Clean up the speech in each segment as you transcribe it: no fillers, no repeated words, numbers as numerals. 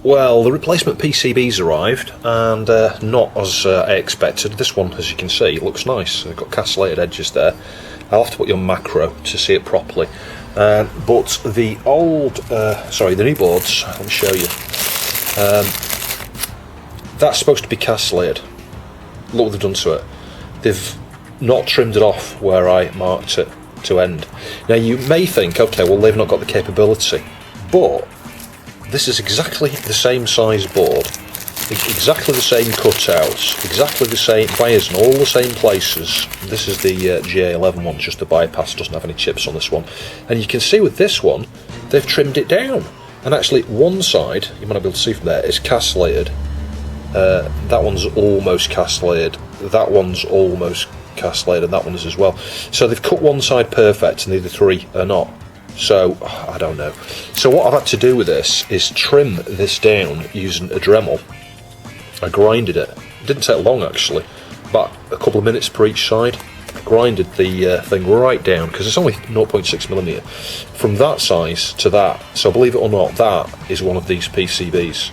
Well, the replacement PCBs arrived, and not as I expected. This one, as you can see, looks nice. It's got castellated edges there. I'll have to put you on macro to see it properly. But the old, the new boards, let me show you. That's supposed to be castellated. Look what they've done to it. They've not trimmed it off where I marked it to end. Now you may think, okay, well they've not got the capability, but this is exactly the same size board, exactly the same cutouts, exactly the same wires in all the same places. This is the GA11 one, just the bypass, doesn't have any chips on this one. And you can see with this one, they've trimmed it down. And actually one side, you might not be able to see from there, is castellated. That one's almost castellated. That one's almost castellated, and that one is as well. So they've cut one side perfect and the other three are not. So, I don't know. So what I've had to do with this is trim this down using a Dremel. I grinded it. It didn't take long actually, about a couple of minutes per each side. Grinded the thing right down, because it's only 0.6mm. From that size to that, so believe it or not, that is one of these PCBs.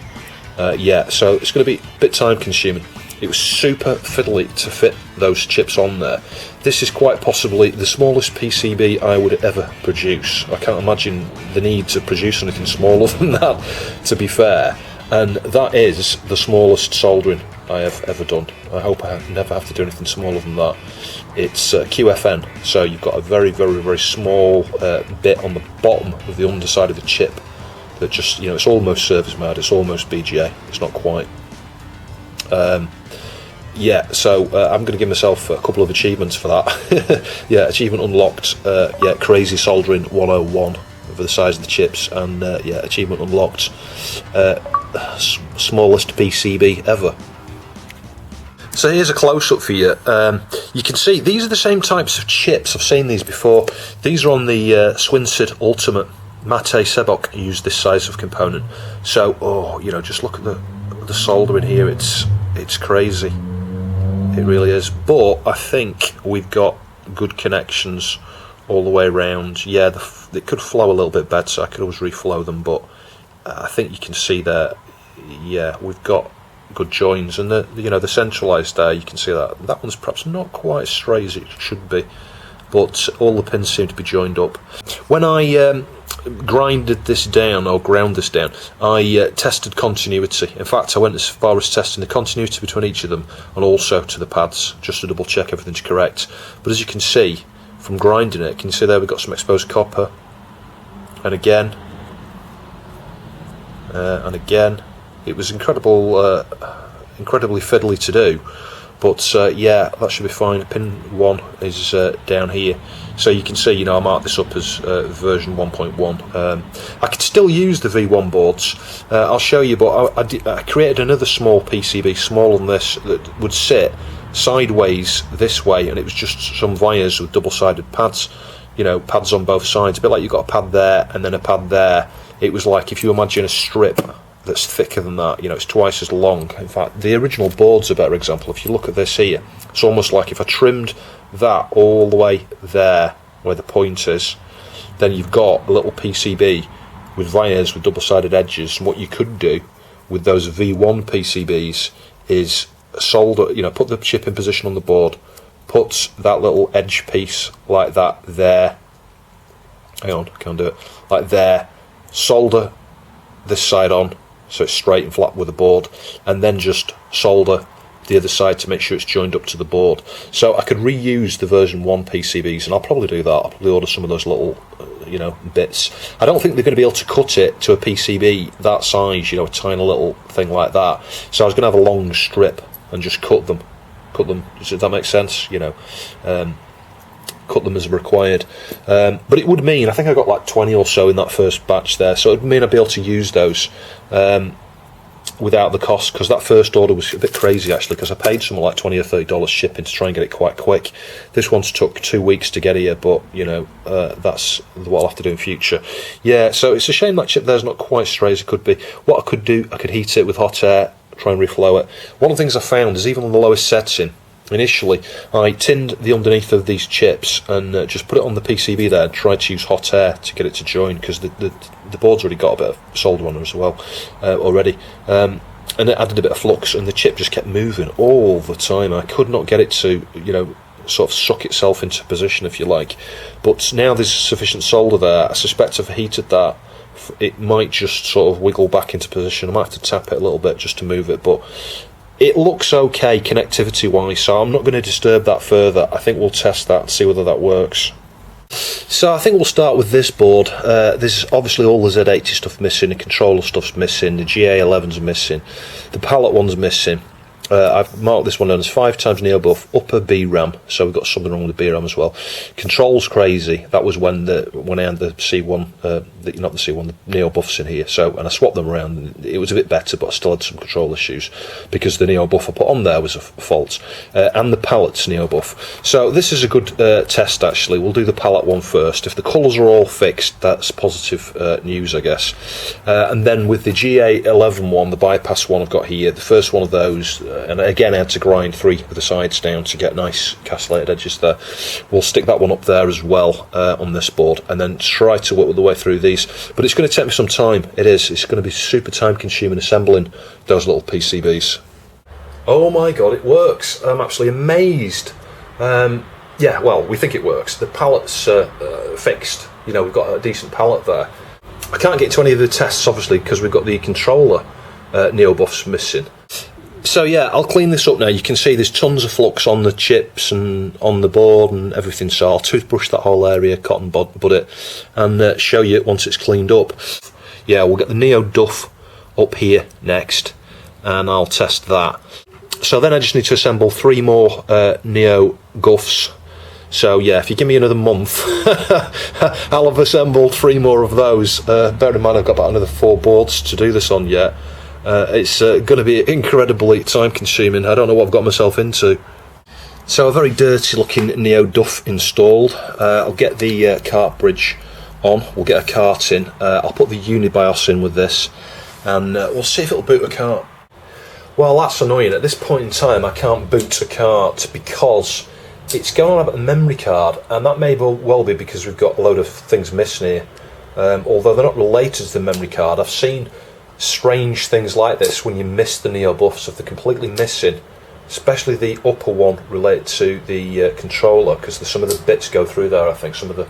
Yeah, so it's going to be a bit time consuming. It was super fiddly to fit those chips on there. This is quite possibly the smallest PCB I would ever produce. I can't imagine the need to produce anything smaller than that, to be fair. And that is the smallest soldering I have ever done. I hope I never have to do anything smaller than that. It's QFN, so you've got a very, very, very small bit on the bottom of the underside of the chip that just, you know, it's almost service mode, it's almost BGA, it's not quite. Yeah, so I'm going to give myself a couple of achievements for that. Yeah, achievement unlocked, yeah, crazy soldering 101 for the size of the chips, and yeah, achievement unlocked, smallest PCB ever. So here's a close-up for you. You can see these are the same types of chips. I've seen these before. These are on the Swinsid Ultimate. Mate Sebok used this size of component. So, oh, you know, just look at the soldering here. It's crazy. It really is. But I think we've got good connections all the way around. Yeah, it could flow a little bit better, so I could always reflow them. But I think you can see there. Yeah, we've got good joins, and the centralized there, you can see that one's perhaps not quite as straight as it should be, but all the pins seem to be joined up. When I grinded this down, or ground this down, I tested continuity. In fact, I went as far as testing the continuity between each of them, and also to the pads, just to double check everything's correct. But as you can see from grinding it, can you see there we've got some exposed copper, and again, and again. It was incredibly fiddly to do, but yeah, that should be fine. Pin 1 is down here, so you can see, you know, I marked this up as version 1.1. I could still use the V1 boards. I'll show you, but I created another small PCB, smaller than this, that would sit sideways this way, and it was just some wires with double-sided pads. You know, pads on both sides, a bit like you've got a pad there and then a pad there. It was like if you imagine a strip that's thicker than that, you know, it's twice as long. In fact, the original board's a better example. If you look at this here, it's almost like if I trimmed that all the way there, where the point is, then you've got a little PCB with wires with double-sided edges. And what you could do with those V1 PCBs is solder, you know, put the chip in position on the board, put that little edge piece like that there, hang on, I can't do it, like there, solder this side on, so it's straight and flat with the board, and then just solder the other side to make sure it's joined up to the board. So I could reuse the version 1 PCBs, and I'll probably do that. I'll probably order some of those little, you know, bits. I don't think they're going to be able to cut it to a PCB that size, you know, a tiny little thing like that. So I was going to have a long strip and just cut them. Does that make sense? You know, cut them as required. But it would mean, I think I got like 20 or so in that first batch there, so it would mean I'd be able to use those without the cost, because that first order was a bit crazy actually, because I paid something like $20 or $30 shipping to try and get it quite quick. This one's took 2 weeks to get here, but you know, that's what I'll have to do in future. Yeah, so it's a shame that chip there's not quite straight as it could be. What I could do, I could heat it with hot air, try and reflow it. One of the things I found is even on the lowest setting, initially I tinned the underneath of these chips and just put it on the PCB there and tried to use hot air to get it to join, because the board's already got a bit of solder on them as well already, and it added a bit of flux, and the chip just kept moving all the time. I could not get it to, you know, sort of suck itself into position, if you like. But now there's sufficient solder there, I suspect if I heated that, it might just sort of wiggle back into position. I might have to tap it a little bit just to move it, but it looks okay connectivity wise, so I'm not going to disturb that further. I think we'll test that and see whether that works. So I think we'll start with this board. There's obviously all the Z80 stuff missing, the controller stuff's missing, the GA11's missing, the palette one's missing. I've marked this one down as 5x Neo-Buf, upper BRAM, so we've got something wrong with the BRAM as well. Control's crazy. That was when I had the C1, not the C1, the Neo-Bufs in here. So, and I swapped them around, and it was a bit better, but I still had some control issues because the Neo-Buf I put on there was a fault, and the palette's Neo-Buf. So this is a good test actually. We'll do the palette one first. If the colours are all fixed, that's positive news, I guess. And then with the GA11 one, the bypass one I've got here, the first one of those. And again I had to grind 3 of the sides down to get nice castellated edges there. We'll stick that one up there as well on this board, and then try to work the way through these. But it's going to take me some time. It's going to be super time consuming assembling those little PCBs. Oh my god, it works. I'm absolutely amazed. Yeah, well, we think it works. The palette's fixed. You know, we've got a decent palette there. I can't get to any of the tests obviously because we've got the controller Neo-Bufs missing. So yeah, I'll clean this up now. You can see there's tons of flux on the chips and on the board and everything, so I'll toothbrush that whole area, cotton bud it, and show you once it's cleaned up. Yeah, we'll get the Neo-Duf up here next, and I'll test that. So then I just need to assemble 3 more Neo-Gufs. So yeah, if you give me another month, I'll have assembled 3 more of those. Bear in mind I've got about another 4 boards to do this on yet. It's going to be incredibly time consuming. I don't know what I've got myself into. So a very dirty looking Neo-Duf installed. I'll get the cart bridge on, we'll get a cart in, I'll put the Unibios in with this, and we'll see if it'll boot a cart. Well, that's annoying. At this point in time I can't boot a cart because it's going on about the memory card, and that may well be because we've got a load of things missing here. Although they're not related to the memory card, I've seen strange things like this when you miss the Neo-Bufs. If they're completely missing, especially the upper one related to the controller, because some of the bits go through there. I think some of the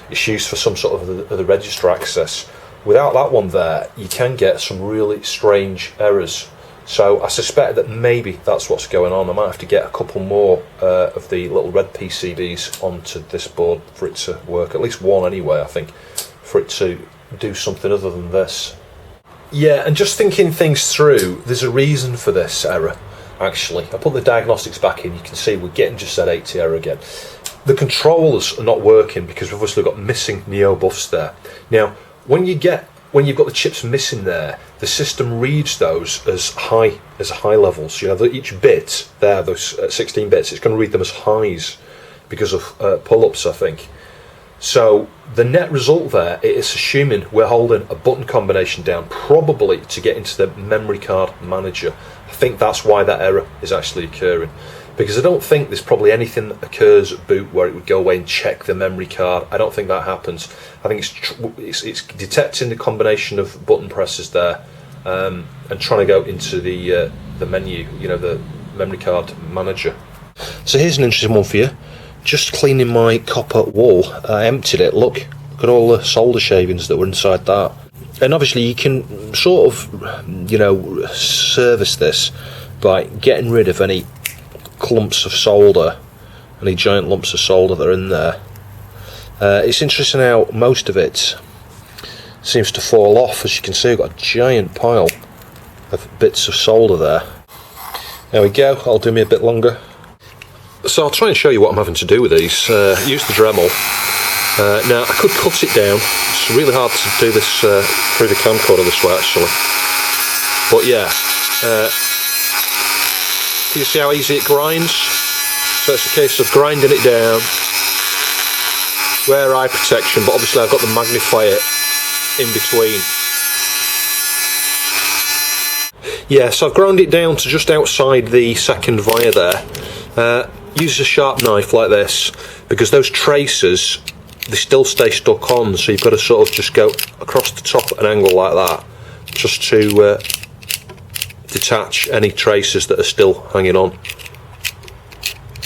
issues for some sort of the register access. Without that one there, you can get some really strange errors. So I suspect that maybe that's what's going on. I might have to get a couple more of the little red PCBs onto this board for it to work. At least one anyway, I think, for it to do something other than this. Yeah, and just thinking things through, there's a reason for this error, actually. I put the diagnostics back in, you can see we're getting just that 80 error again. The controllers are not working because we've obviously got missing Neo-Bufs there. Now, when you've got the chips missing there, the system reads those as high levels. You know, each bit there, those 16 bits, it's going to read them as highs because of pull-ups, I think. So the net result there is assuming we're holding a button combination down, probably to get into the memory card manager. I think that's why that error is actually occurring, because I don't think there's probably anything that occurs at boot where it would go away and check the memory card. I don't think that happens. I think it's detecting the combination of button presses there and trying to go into the menu, you know, the memory card manager. So here's an interesting one for you. Just cleaning my copper wall, I emptied it. Look at all the solder shavings that were inside that. And obviously you can sort of, you know, service this by getting rid of any clumps of solder, any giant lumps of solder that are in there. It's interesting how most of it seems to fall off. As you can see, I've got a giant pile of bits of solder there. There we go, I'll do me a bit longer. So I'll try and show you what I'm having to do with these. Use the Dremel. Now I could cut it down. It's really hard to do this through the camcorder this way actually. But yeah, can you see how easy it grinds? So it's a case of grinding it down. Wear eye protection, but obviously I've got the magnifier in between. Yeah, so I've ground it down to just outside the second via there. Use a sharp knife like this, because those tracers, they still stay stuck on, so you've got to sort of just go across the top at an angle like that, just to detach any tracers that are still hanging on.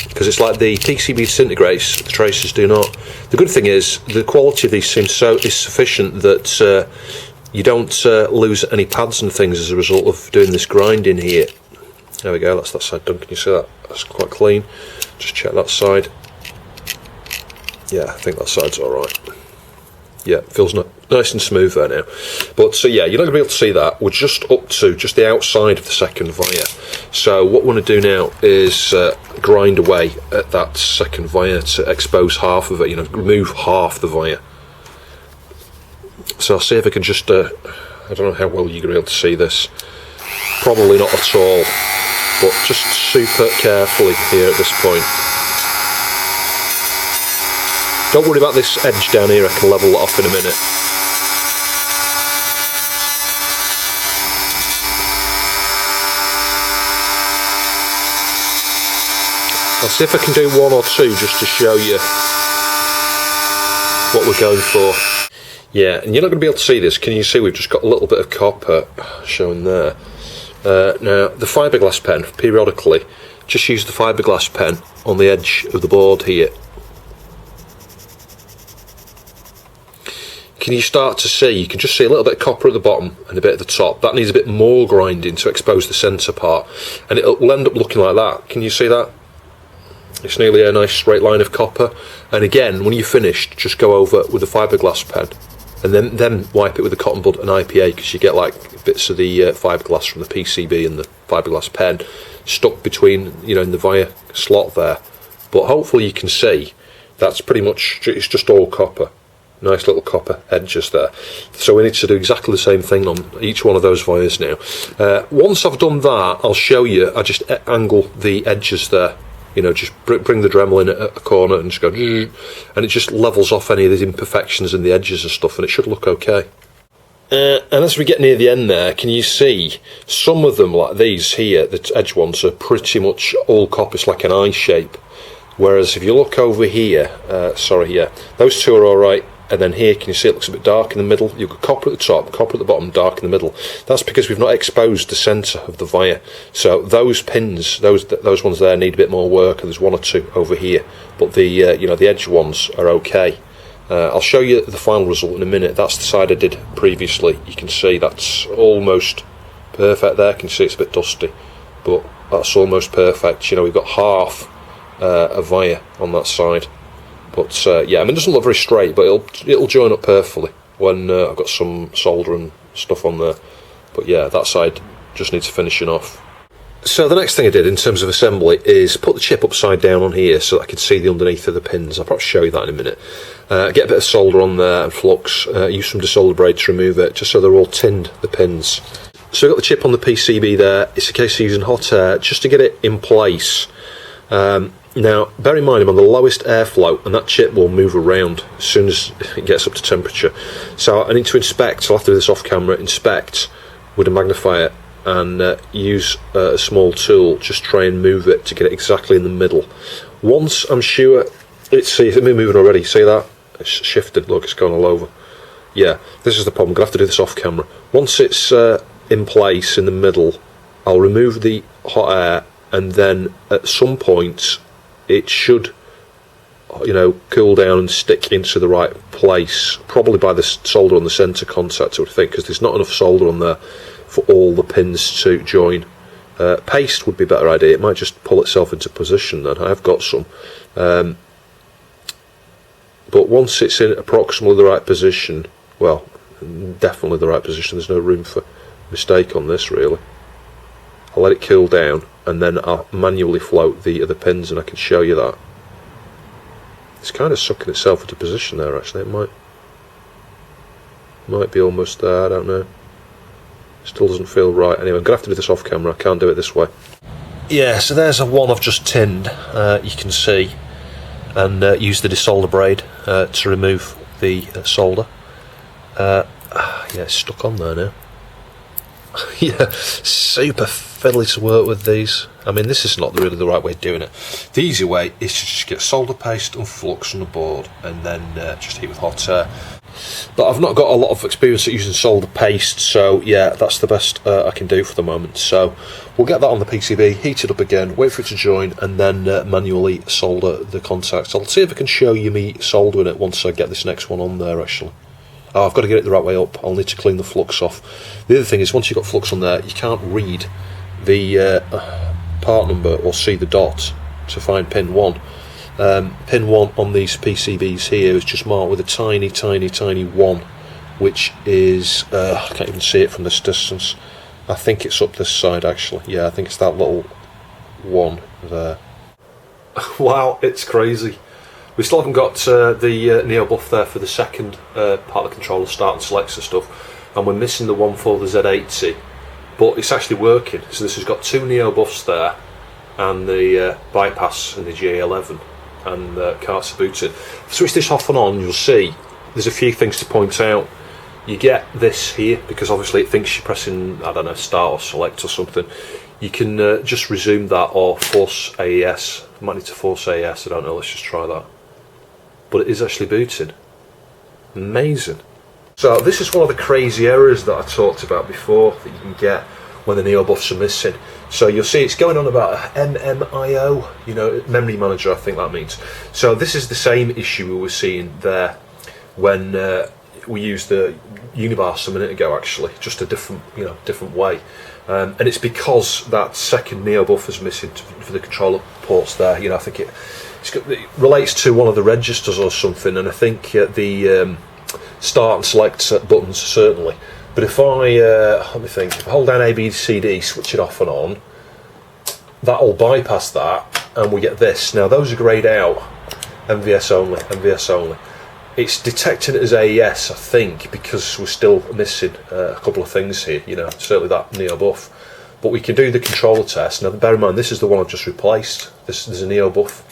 Because it's like the PCB disintegrates, the tracers do not. The good thing is, the quality of these seems is sufficient that you don't lose any pads and things as a result of doing this grinding here. There we go, that's that side done. Can you see that? That's quite clean. Just check that side. Yeah, I think that side's alright. Yeah, it feels nice and smooth there now. But so yeah, you're not going to be able to see that. We're just up to just the outside of the second via. So what we want to do now is grind away at that second via to expose half of it, remove half the via. So I'll see if I can just, I don't know how well you're going to be able to see this. Probably not at all, but just super carefully here at this point. Don't worry about this edge down here, I can level it off in a minute. I'll see if I can do one or two just to show you what we're going for. Yeah, and you're not going to be able to see this. Can you see we've just got a little bit of copper showing there. Now, the fiberglass pen, periodically, just use the fiberglass pen on the edge of the board here. Can you start to see, you can just see a little bit of copper at the bottom and a bit at the top. That needs a bit more grinding to expose the centre part, and it will end up looking like that. Can you see that? It's nearly a nice straight line of copper. And again, when you're finished, just go over with a fiberglass pen, and then wipe it with a cotton bud and IPA, because you get like bits of the fiberglass from the PCB and the fiberglass pen stuck between, in the via slot there. But hopefully you can see that's pretty much, it's just all copper. Nice little copper edges there. So we need to do exactly the same thing on each one of those vias now. Once I've done that, I'll show you. I just angle the edges there. Just bring the Dremel in at a corner and just go, and it just levels off any of these imperfections in the edges and stuff, and it should look okay. And as we get near the end there, can you see some of them, like these here, the edge ones, are pretty much all copper. It's like an eye shape. Whereas if you look over here, those two are alright. And then here, can you see it looks a bit dark in the middle? You've got copper at the top, copper at the bottom, dark in the middle. That's because we've not exposed the centre of the via. So those pins, those ones there need a bit more work, and there's one or two over here. But the the edge ones are okay. I'll show you the final result in a minute. That's the side I did previously. You can see that's almost perfect there. Can you see it's a bit dusty, but that's almost perfect. We've got half a via on that side. But yeah, I mean, it doesn't look very straight, but it'll join up perfectly when I've got some solder and stuff on there. But yeah, that side just needs finishing off. So the next thing I did in terms of assembly is put the chip upside down on here so that I could see the underneath of the pins. I'll probably show you that in a minute. Get a bit of solder on there and flux, use some desolder braid to remove it, just so they're all tinned, the pins. So I've got the chip on the PCB there. It's a case of using hot air just to get it in place. Now, bear in mind I'm on the lowest airflow, and that chip will move around as soon as it gets up to temperature. So I need to inspect, so I'll have to do this off camera, inspect with a magnifier and use a small tool, just try and move it to get it exactly in the middle. Once I'm sure, it's moving already, see that? It's shifted, look, it's gone all over. Yeah, this is the problem, I'm going to have to do this off camera. Once it's in place in the middle, I'll remove the hot air, and then at some point it should cool down and stick into the right place, probably by the solder on the centre contact, I would think, because there's not enough solder on there for all the pins to join. Paste would be a better idea. It might just pull itself into position then. I have got some, but once it's in approximately the right position, well, definitely the right position, there's no room for mistake on this really. I'll let it cool down, and then I'll manually float the other pins, and I can show you that. It's kind of sucking itself into position there actually. It might be almost there, I don't know. Still doesn't feel right. Anyway, I'm going to have to do this off camera, I can't do it this way. Yeah, so there's a one I've just tinned, you can see, and use the desolder braid to remove the solder. Yeah, it's stuck on there now. Yeah, super fiddly to work with these. I mean, this is not really the right way of doing it. The easy way is to just get solder paste and flux on the board and then just heat with hot air. But I've not got a lot of experience at using solder paste, so yeah, that's the best I can do for the moment. So we'll get that on the PCB, heat it up again, wait for it to join, and then manually solder the contacts. I'll see if I can show you me soldering it once I get this next one on there, actually. Oh, I've got to get it the right way up. I'll need to clean the flux off. The other thing is, once you've got flux on there, you can't read the part number or see the dot to find pin 1. Pin 1 on these PCBs here is just marked with a tiny, tiny, tiny 1, which is, I can't even see it from this distance. I think it's up this side, actually. Yeah, I think it's that little 1 there. Wow, it's crazy. We still haven't got the Neo-Buf there for the second part of the controller, start and selects and stuff, and we're missing the one for the Z80, but it's actually working. So this has got 2 Neo-Bufs there, and the bypass and the GA11, and carts are booted. Switch this off and on, you'll see there's a few things to point out. You get this here, because obviously it thinks you're pressing, I don't know, start or select or something. You can just resume that or force AES. Might need to force AES, I don't know, let's just try that. But it is actually booted. Amazing. So this is one of the crazy errors that I talked about before that you can get when the Neo-Bufs are missing. So you'll see it's going on about MMIO, you know, memory manager, I think that means. So this is the same issue we were seeing there when we used the Unibars a minute ago, actually, just a different, you know, different way. And it's because that second Neo-Buf is missing for the controller ports there. You know, I think it relates to one of the registers or something, and I think the start and select buttons certainly. But if I let me think, if I hold down A, B, C, D, switch it off and on, that'll bypass that, and we get this. Now those are greyed out, MVS only, MVS only. It's detecting it as AES, I think, because we're still missing a couple of things here. You know, certainly that Neo-Buf. But we can do the controller test. Now, bear in mind, this is the one I've just replaced. There's a Neo-Buf.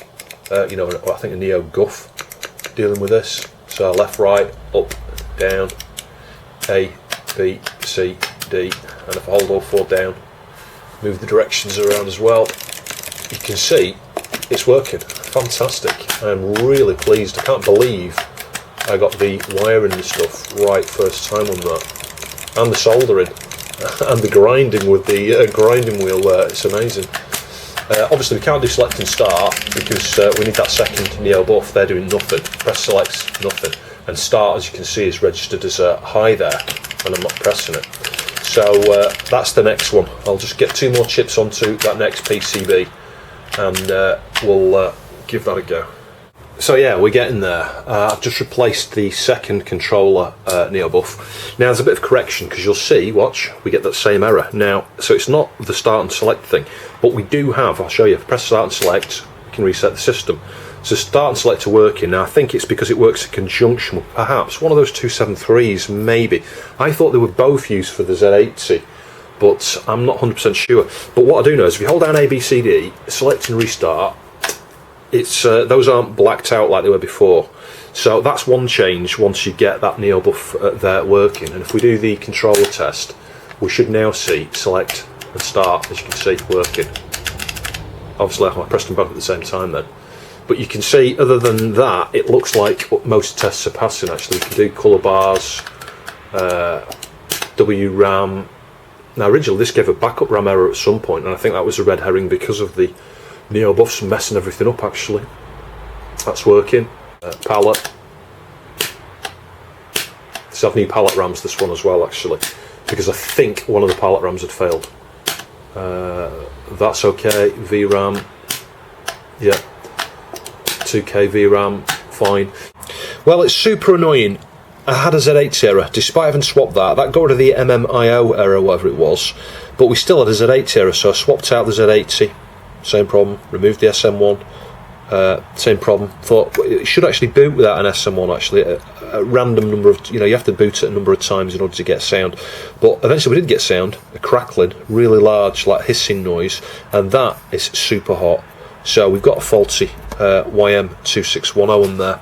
You know, I think a Neo-Guf dealing with this. So left, right, up, down, A, B, C, D, and if I hold all 4 down, move the directions around as well, you can see it's working. Fantastic. I'm really pleased. I can't believe I got the wiring and stuff right first time on that, and the soldering, and the grinding with the grinding wheel there. It's amazing. Obviously we can't do select and start because we need that second Neo-Buf. They're doing nothing. Press select, nothing, and start, as you can see, is registered as a high there, and I'm not pressing it. So that's the next one. I'll just get 2 more chips onto that next PCB, and we'll give that a go. So yeah, we're getting there. I've just replaced the second controller Neo-Buf. Now there's a bit of correction, because you'll see, watch, we get that same error. Now, so it's not the start and select thing, but we do have, I'll show you, if I press start and select, we can reset the system. So start and select are working. Now I think it's because it works in conjunction with perhaps one of those 273s, maybe. I thought they were both used for the Z80, but I'm not 100% sure. But what I do know is if you hold down A, B, C, D, select and restart, it's those aren't blacked out like they were before. So that's one change once you get that Neo-Buf there working. And if we do the controller test, we should now see select and start, as you can see, working. Obviously I pressed them both at the same time then. But you can see, other than that, it looks like most tests are passing actually. We can do colour bars, WRAM. Now originally this gave a backup RAM error at some point, and I think that was a red herring because of the Neo-Buf's messing everything up actually. That's working. Palette. It's have new palette RAMs, this one as well actually, because I think one of the palette RAMs had failed. That's okay. VRAM. Yeah. 2K VRAM. Fine. Well, it's super annoying. I had a Z80 error, despite having swapped that. That got rid of the MMIO error, whatever it was, but we still had a Z80 error, so I swapped out the Z80. Same problem. Removed the SM1. Same problem. Thought it should actually boot without an SM1 actually. A random number of, you have to boot it a number of times in order to get sound. But eventually we did get sound, a crackling, really large, like hissing noise, and that is super hot. So we've got a faulty YM2610 on there.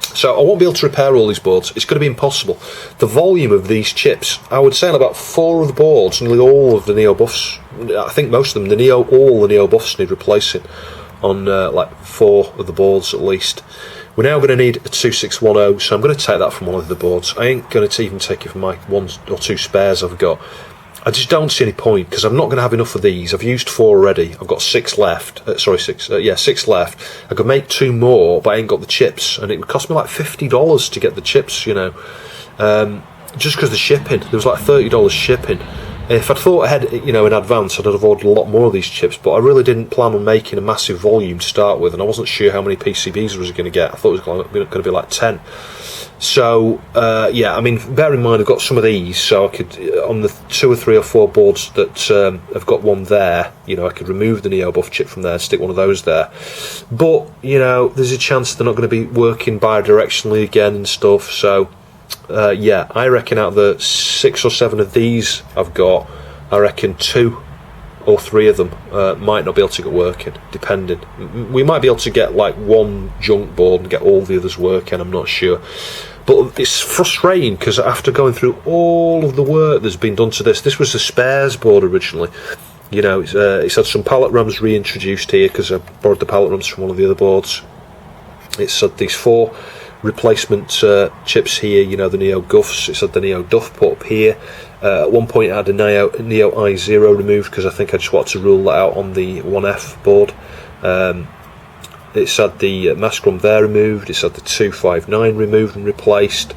So I won't be able to repair all these boards. It's going to be impossible. The volume of these chips, I would say on about 4 of the boards, nearly all of the Neo-Bufs, I think most of them, all the Neo-Bufs need replacing on like 4 of the boards at least. We're now going to need a 2610, so I'm going to take that from one of the boards. I ain't going to even take it from my 1 or 2 spares I've got. I just don't see any point, because I'm not going to have enough of these. I've used 4 already. I've got 6 left. Sorry, 6. Yeah, 6 left. I could make 2 more, but I ain't got the chips, and it would cost me like $50 to get the chips. You know, just because the shipping. There was like $30 shipping. If I'd thought ahead, you know, in advance, I'd have ordered a lot more of these chips. But I really didn't plan on making a massive volume to start with, and I wasn't sure how many PCBs I was going to get. I thought it was going to be like 10. So yeah, I mean, bear in mind I've got some of these, so I could, on the 2 or 3 or 4 boards that have got one there, you know, I could remove the Neo-Buf chip from there and stick one of those there. But, you know, there's a chance they're not going to be working bidirectionally again and stuff, so yeah, I reckon out of the 6 or 7 of these I've got, I reckon 2 or 3 of them might not be able to get working, depending. We might be able to get like 1 junk board and get all the others working, I'm not sure. But it's frustrating, because after going through all of the work that's been done to this was the spares board originally. You know, it's had some pallet ROMs reintroduced here, because I borrowed the pallet ROMs from one of the other boards. It's had these 4 replacement chips here, you know, the Neo-Gufs. It's had the Neo-Duf put up here. At one point I had a Neo I0 removed, because I think I just wanted to rule that out on the 1F board. It's had the mask ROM there removed. It's had the 259 removed and replaced.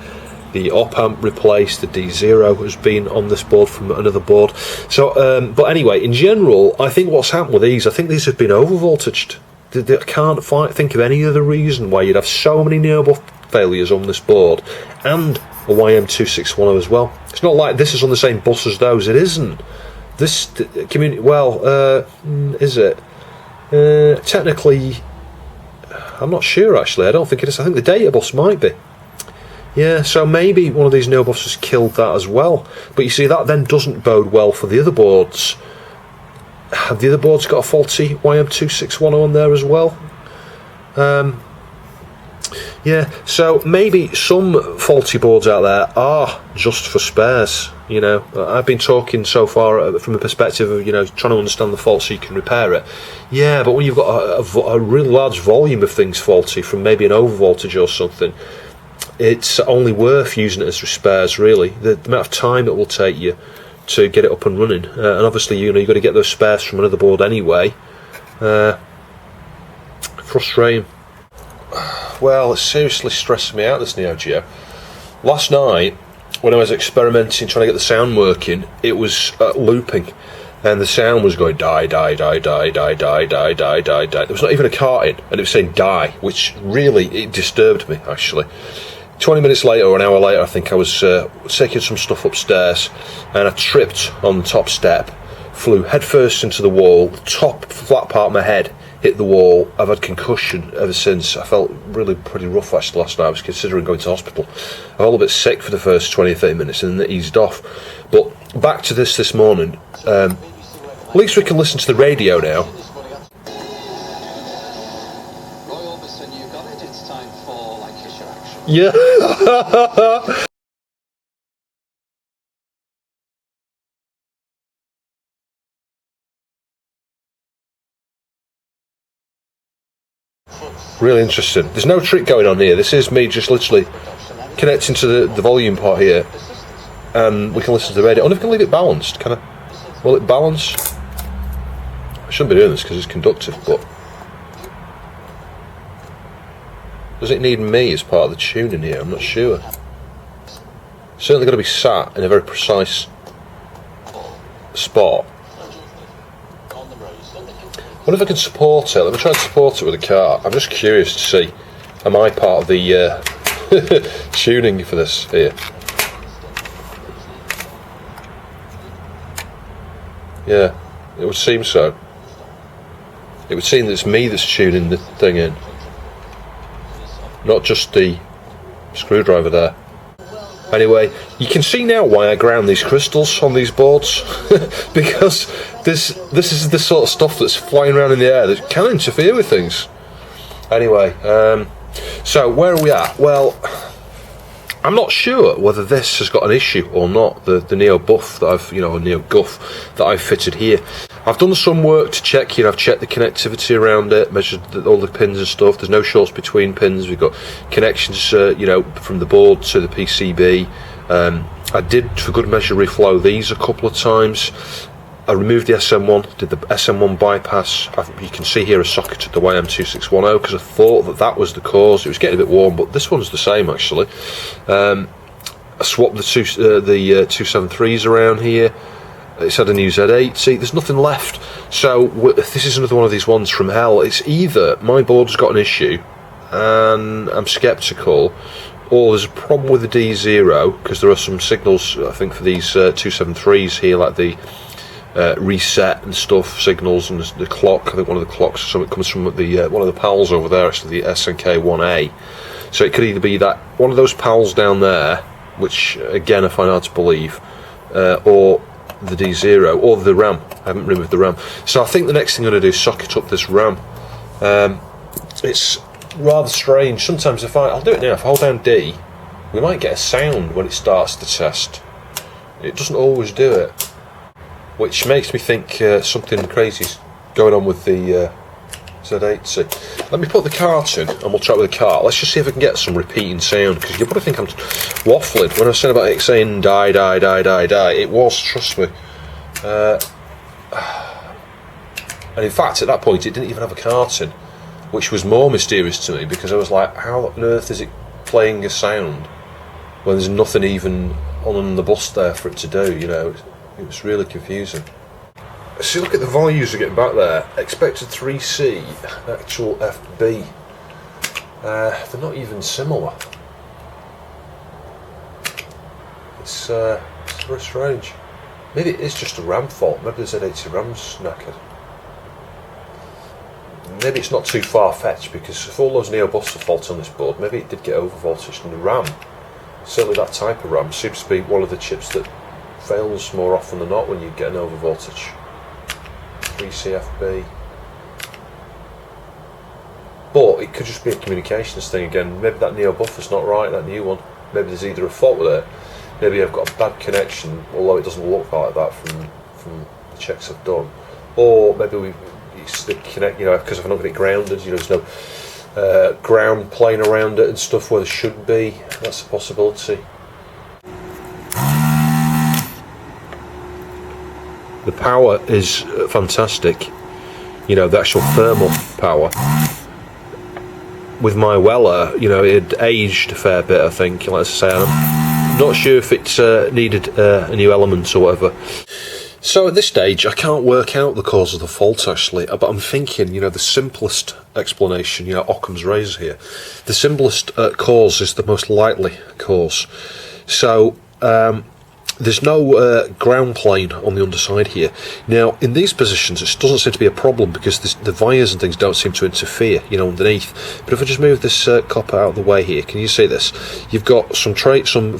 The op amp replaced. The D0 has been on this board from another board. So, but anyway, in general, I think what's happened with these, I think these have been overvoltaged. I can't think of any other reason why you'd have so many Neo-Buf failures on this board, and a YM2610 as well. It's not like this is on the same bus as those. It isn't. This community, well, is it? Technically, I'm not sure actually. I don't think it is. I think the data bus might be. Yeah, so maybe one of these Neo-Bufs has killed that as well. But you see, that then doesn't bode well for the other boards. Have the other boards got a faulty YM2610 on there as well? Yeah, so maybe some faulty boards out there are just for spares. You know, I've been talking so far from a perspective of, you know, trying to understand the fault so you can repair it. Yeah, but when you've got a really large volume of things faulty from maybe an overvoltage or something, it's only worth using it as spares, really. The amount of time it will take you to get it up and running, and obviously, you know, you've got to get those spares from another board anyway. Frustrating. Well, it's seriously stressing me out, this Neo Geo. Last night, when I was experimenting, trying to get the sound working, it was looping, and the sound was going die, die, die, die, die, die, die, die, die, die. There was not even a cart in, and it was saying die, which really, it disturbed me, actually. 20 minutes later, or an hour later, I think I was taking some stuff upstairs, and I tripped on the top step, flew headfirst into the wall, the top flat part of my head hit the wall. I've had concussion ever since. I felt really pretty rough actually last night. I was considering going to hospital. I felt a bit sick for the first 20 or 30 minutes, and then it eased off. But back to this morning, at least we can listen to the radio now. Yeah. Really interesting. There's no trick going on here. This is me just literally connecting to the volume part here, and we can listen to the radio. I wonder if I can leave it balanced. Can I? Will it balance? I shouldn't be doing this because it's conductive, but does it need me as part of the tuning here? I'm not sure. Certainly got to be sat in a very precise spot. I wonder if I can support it. Let me try and support it with a car. I'm just curious to see, am I part of the tuning for this here? Yeah, it would seem so. It would seem that it's me that's tuning the thing in, not just the screwdriver there. Anyway, you can see now why I ground these crystals on these boards, because this is the sort of stuff that's flying around in the air that can interfere with things. Anyway, So where are we at? Well, I'm not sure whether this has got an issue or not. The Neo-Buf that I've, Neo-Guf that I've fitted here. I've done some work to check. I've checked the connectivity around it, measured all the pins and stuff. There's no shorts between pins. We've got connections, from the board to the PCB. I did, for good measure, reflow these a couple of times. I removed the SM1, did the SM1 bypass. You can see here a socket at the YM2610 because I thought that was the cause. It was getting a bit warm, but this one's the same actually. I swapped the 273s around here. It's had a new Z80. There's nothing left. So this is another one of these ones from hell. It's either my board's got an issue and I'm sceptical, or there's a problem with the D0 because there are some signals, I think, for these 273s here, like the reset and stuff, signals, and the clock. I think one of the clocks, something comes from the one of the PALs over there, actually, the SNK 1A. So it could either be that one of those PALs down there, which again I find hard to believe, or the D0, or the RAM. I haven't removed the RAM. So I think the next thing I'm going to do is socket up this RAM. It's rather strange. Sometimes I'll do it now, if I hold down D, we might get a sound when it starts to test. It doesn't always do it, which makes me think something crazy's going on with the Z80. Let me put the cart in and we'll try it with the cart. Let's just see if we can get some repeating sound, because you're going to think I'm waffling. When I was saying about it saying die, die, die, die, die, it was, trust me. And in fact, at that point, it didn't even have a cart in, which was more mysterious to me, because I was like, how on earth is it playing a sound when there's nothing even on the bus there for it to do, It was really confusing. See, look at the values we're getting back there. Expected 3C, actual FB. They're not even similar. It's very strange. Maybe it is just a RAM fault. Maybe the Z80 RAM's knackered. Maybe it's not too far-fetched, because if all those Neo-Bufs are faulty on this board, maybe it did get over-voltage, and the RAM, certainly that type of RAM, seems to be one of the chips that fails more often than not when you get an over voltage. 3CFB. But it could just be a communications thing again. Maybe that Neo-Buf is not right, that new one. Maybe there's either a fault with it, maybe I've got a bad connection, although it doesn't look like that from the checks I've done. Or maybe it's the connect, because I've not got it grounded, there's no ground plane around it and stuff where there should be. That's a possibility. The power is fantastic, the actual thermal power. With my Weller, it had aged a fair bit, I think, let's say. I'm not sure if it needed a new element or whatever. So at this stage, I can't work out the cause of the fault, actually, but I'm thinking, the simplest explanation, Occam's razor here, the simplest cause is the most likely cause. So, there's no ground plane on the underside here. Now, in these positions, it doesn't seem to be a problem because the wires and things don't seem to interfere, underneath. But if I just move this copper out of the way here, can you see this? You've got some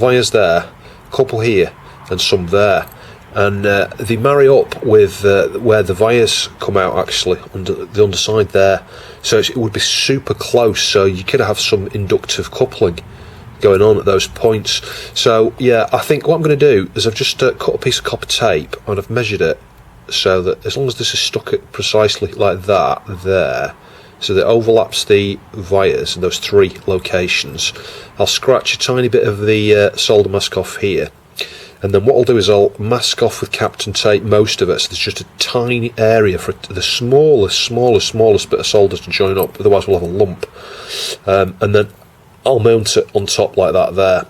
wires there, a couple here, and some there. And they marry up with where the wires come out, actually, under the underside there. So it would be super close, so you could have some inductive coupling going on at those points. So yeah, I think what I'm going to do is I've just cut a piece of copper tape and I've measured it so that as long as this is stuck at precisely like that there, so that it overlaps the wires in those three locations, I'll scratch a tiny bit of the solder mask off here, and then what I'll do is I'll mask off with Captain Tape most of it, so there's just a tiny area for the smallest bit of solder to join up, otherwise we'll have a lump. And then I'll mount it on top like that there.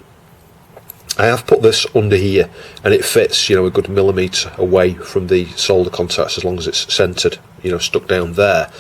I have put this under here and it fits, a good millimetre away from the solder contacts as long as it's centred, stuck down there.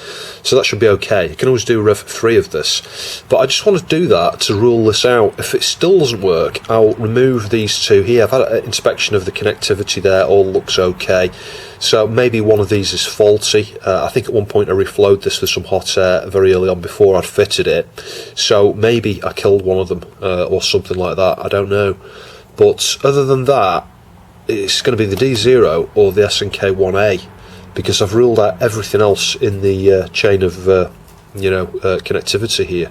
So that should be okay. You can always do Rev 3 of this. But I just want to do that to rule this out. If it still doesn't work, I'll remove these two here. I've had an inspection of the connectivity there, all looks okay. So maybe one of these is faulty. I think at one point I reflowed this with some hot air very early on before I'd fitted it. So maybe I killed one of them or something like that, I don't know. But other than that, it's going to be the D0 or the SNK 1A, because I've ruled out everything else in the chain of connectivity here.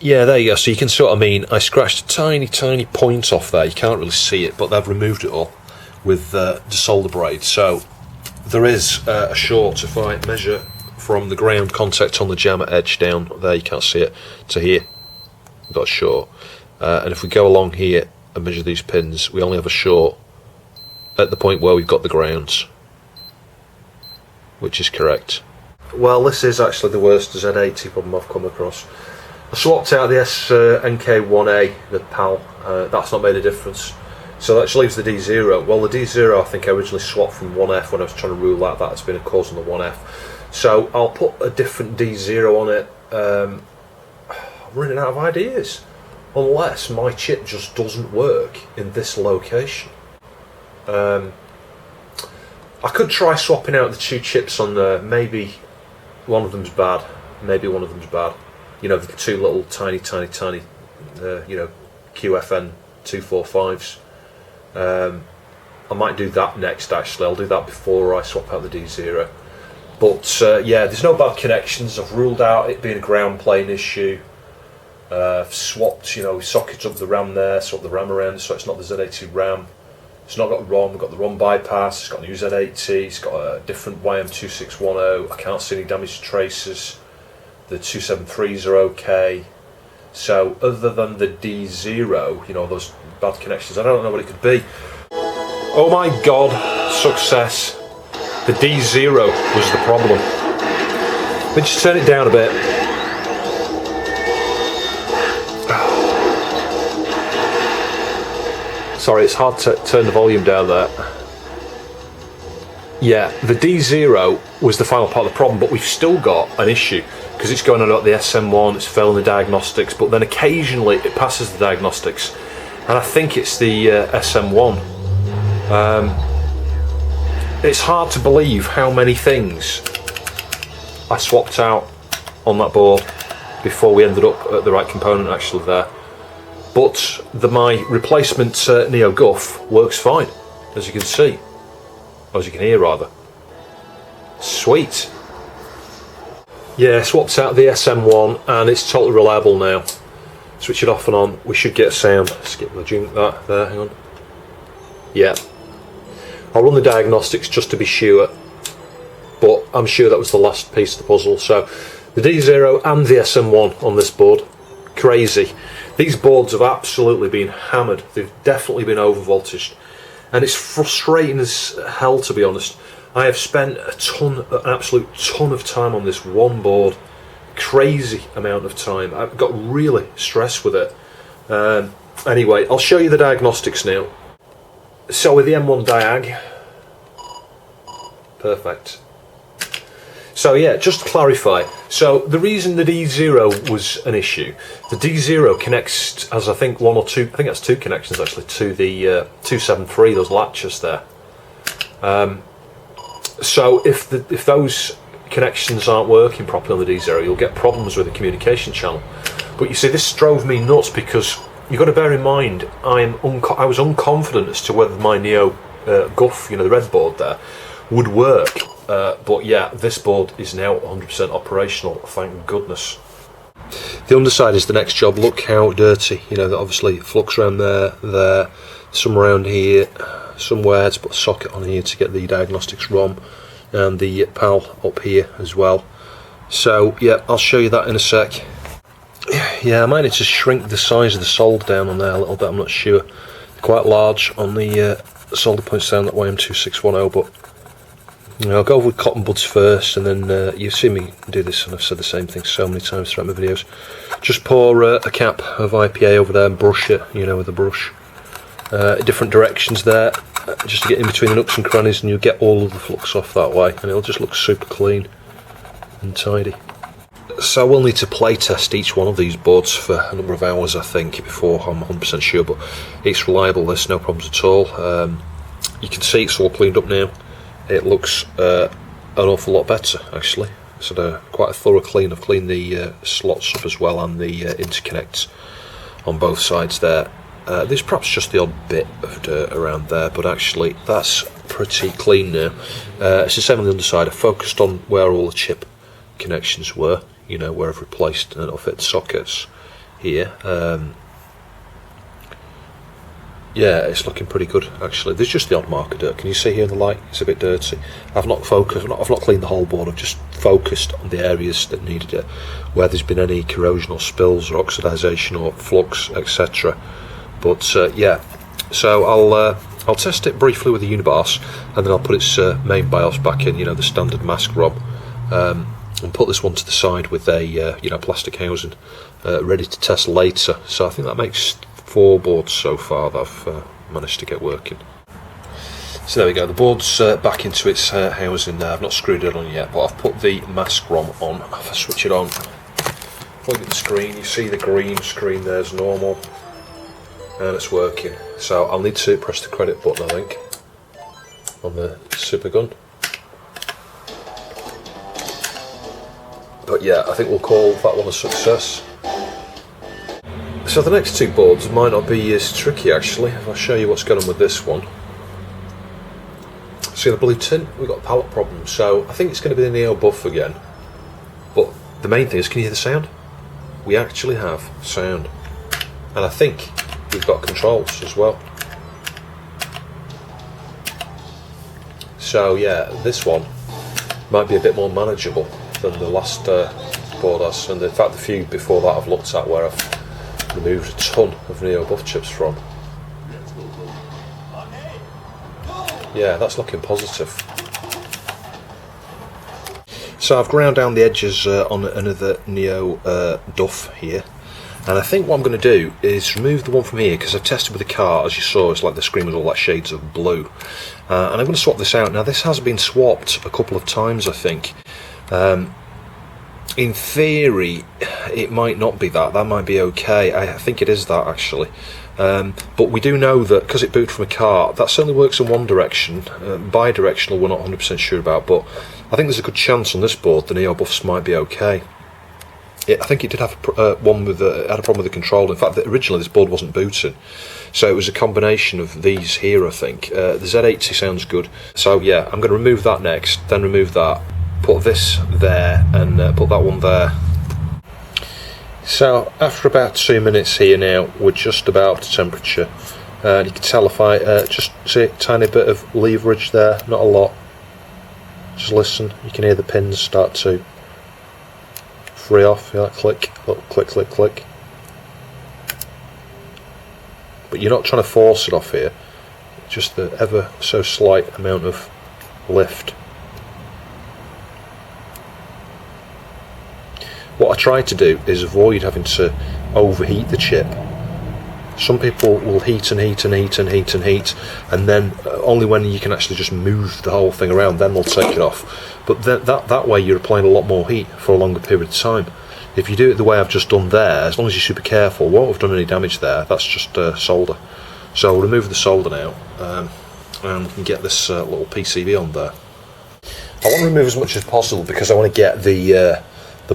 Yeah, there you go. So you can see what I mean. I scratched a tiny point off there. You can't really see it, but they've removed it all with the solder braid. So there is a short. If I measure from the ground contact on the jammer edge down there, you can't see it, to here, we've got a short. And if we go along here and measure these pins, we only have a short at the point where we've got the grounds, which is correct. Well, this is actually the worst Z80 problem I've come across. I swapped out the SNK1A, the PAL, that's not made a difference. So that leaves the D0. Well, the D0 I think I originally swapped from 1F when I was trying to rule out that it's been a cause on the 1F. So I'll put a different D0 on it. I'm running out of ideas. Unless my chip just doesn't work in this location. I could try swapping out the two chips on there. Maybe one of them's bad. Maybe one of them's bad. You know, the two little tiny, you know, QFN 245s. I might do that next, actually. I'll do that before I swap out the D0. But, yeah, there's no bad connections. I've ruled out it being a ground plane issue. I've swapped, you know, sockets up the RAM there, swapped the RAM around so it's not the Z80 RAM. It's not got ROM, we've got the ROM bypass, it's got a new Z80, it's got a different YM2610, I can't see any damaged traces. The 273s are okay. So other than the D0, you know, those bad connections, I don't know what it could be. Oh my god, success. The D0 was the problem. Let me just turn it down a bit. Sorry, it's hard to turn the volume down there. Yeah, the D0 was the final part of the problem, but we've still got an issue because it's going on at the SM1, it's failing the diagnostics, but then occasionally it passes the diagnostics, and I think it's the SM1. It's hard to believe how many things I swapped out on that board before we ended up at the right component actually there. But my replacement Neo-Guf works fine, as you can see, or as you can hear rather. Sweet. Yeah, swapped out the SM1 and it's totally reliable now. Switch it off and on, we should get sound. Skip the junk that there, hang on. Yeah. I'll run the diagnostics just to be sure, but I'm sure that was the last piece of the puzzle. So the D0 and the SM1 on this board, crazy. These boards have absolutely been hammered. They've definitely been overvoltaged, and it's frustrating as hell, to be honest. I have spent an absolute ton of time on this one board, crazy amount of time. I've got really stressed with it. Anyway, I'll show you the diagnostics now. So with the M1 diag, perfect. So yeah, just to clarify, so the reason the D0 was an issue, the D0 connects as I think one or two, I think that's two connections actually, to the 273, those latches there. So if those connections aren't working properly on the D0, you'll get problems with the communication channel. But you see, this drove me nuts because you've got to bear in mind, I was unconfident as to whether my Neo-Guf, you know, the red board there, would work. But yeah, this board is now 100% operational, thank goodness. The underside is the next job. Look how dirty, you know, obviously flux around there, some around here, somewhere to put a socket on here to get the diagnostics ROM, and the PAL up here as well. So yeah, I'll show you that in a sec. Yeah, I might need to shrink the size of the solder down on there a little bit, I'm not sure. Quite large on the solder points down that YM2610, but you know, I'll go with cotton buds first, and then you've seen me do this, and I've said the same thing so many times throughout my videos. Just pour a cap of IPA over there and brush it, you know, with a brush. Different directions there, just to get in between the nooks and crannies, and you'll get all of the flux off that way, and it'll just look super clean and tidy. So we'll need to play test each one of these boards for a number of hours, I think, before I'm 100% sure, but it's reliable, there's no problems at all. You can see it's all cleaned up now. It looks an awful lot better, actually. So quite a thorough clean. I've cleaned the slots up as well, and the interconnects on both sides there. There's perhaps just the odd bit of dirt around there, but actually that's pretty clean now. It's the same on the underside. I focused on where all the chip connections were, you know, where I've replaced and it'll fit the sockets. here. Yeah, it's looking pretty good actually. There's just the odd mark of dirt. Can you see here in the light? It's a bit dirty. I've not focused. I've not cleaned the whole board. I've just focused on the areas that needed it, where there's been any corrosion or spills or oxidisation or flux, etc. But yeah, so I'll test it briefly with the Unibars, and then I'll put its main BIOS back in. You know, the standard mask ROM, and put this one to the side with a you know, plastic housing, ready to test later. So I think that makes 4 boards so far that I've managed to get working. So there we go, the board's back into its housing now. I've not screwed it on yet, but I've put the mask ROM on. If I switch it on, plug in the screen, you see the green screen there's normal, and it's working. So I'll need to press the credit button, I think, on the super gun. But yeah, I think we'll call that one a success. So the next 2 boards might not be as tricky actually. If I show you what's going on with this one. See the blue tint? We've got a palette problem, so I think it's going to be the Neo-Buf again. But the main thing is, can you hear the sound? We actually have sound. And I think we've got controls as well. So yeah, this one might be a bit more manageable than the last board has. And in fact the few before that I've looked at, where I've removed a ton of Neo-Buf chips from. Yeah, that's looking positive. So I've ground down the edges on another Neo-Duf here, and I think what I'm going to do is remove the one from here, because I've tested with the car, as you saw, it's like the screen was all like shades of blue, and I'm going to swap this out. Now this has been swapped a couple of times, I think. In theory, it might not be that. That might be okay. I think it is that actually. But we do know that because it booted from a car, that certainly works in one direction. Bi-directional, we're not 100% sure about, but I think there's a good chance on this board the Neo-Bufs might be okay. I think it did have one with had a problem with the control. In fact, originally this board wasn't booting, so it was a combination of these here. I think the Z80 sounds good. So yeah, I'm going to remove that next, then remove that. Put this there and put that one there. So after about 2 minutes here now, we're just about temperature, and you can tell if I just see a tiny bit of leverage there, not a lot. Just listen, you can hear the pins start to free off. Yeah, click, little click, click, click. But you're not trying to force it off here, just the ever so slight amount of lift. What I try to do is avoid having to overheat the chip. Some people will heat and heat and heat and heat and heat, and then only when you can actually just move the whole thing around, then they'll take it off. But that way you're applying a lot more heat for a longer period of time. If you do it the way I've just done there, as long as you're super careful, won't have done any damage there. That's just solder. So we'll remove the solder now, and we can get this little PCB on there. I want to remove as much as possible because I want to get the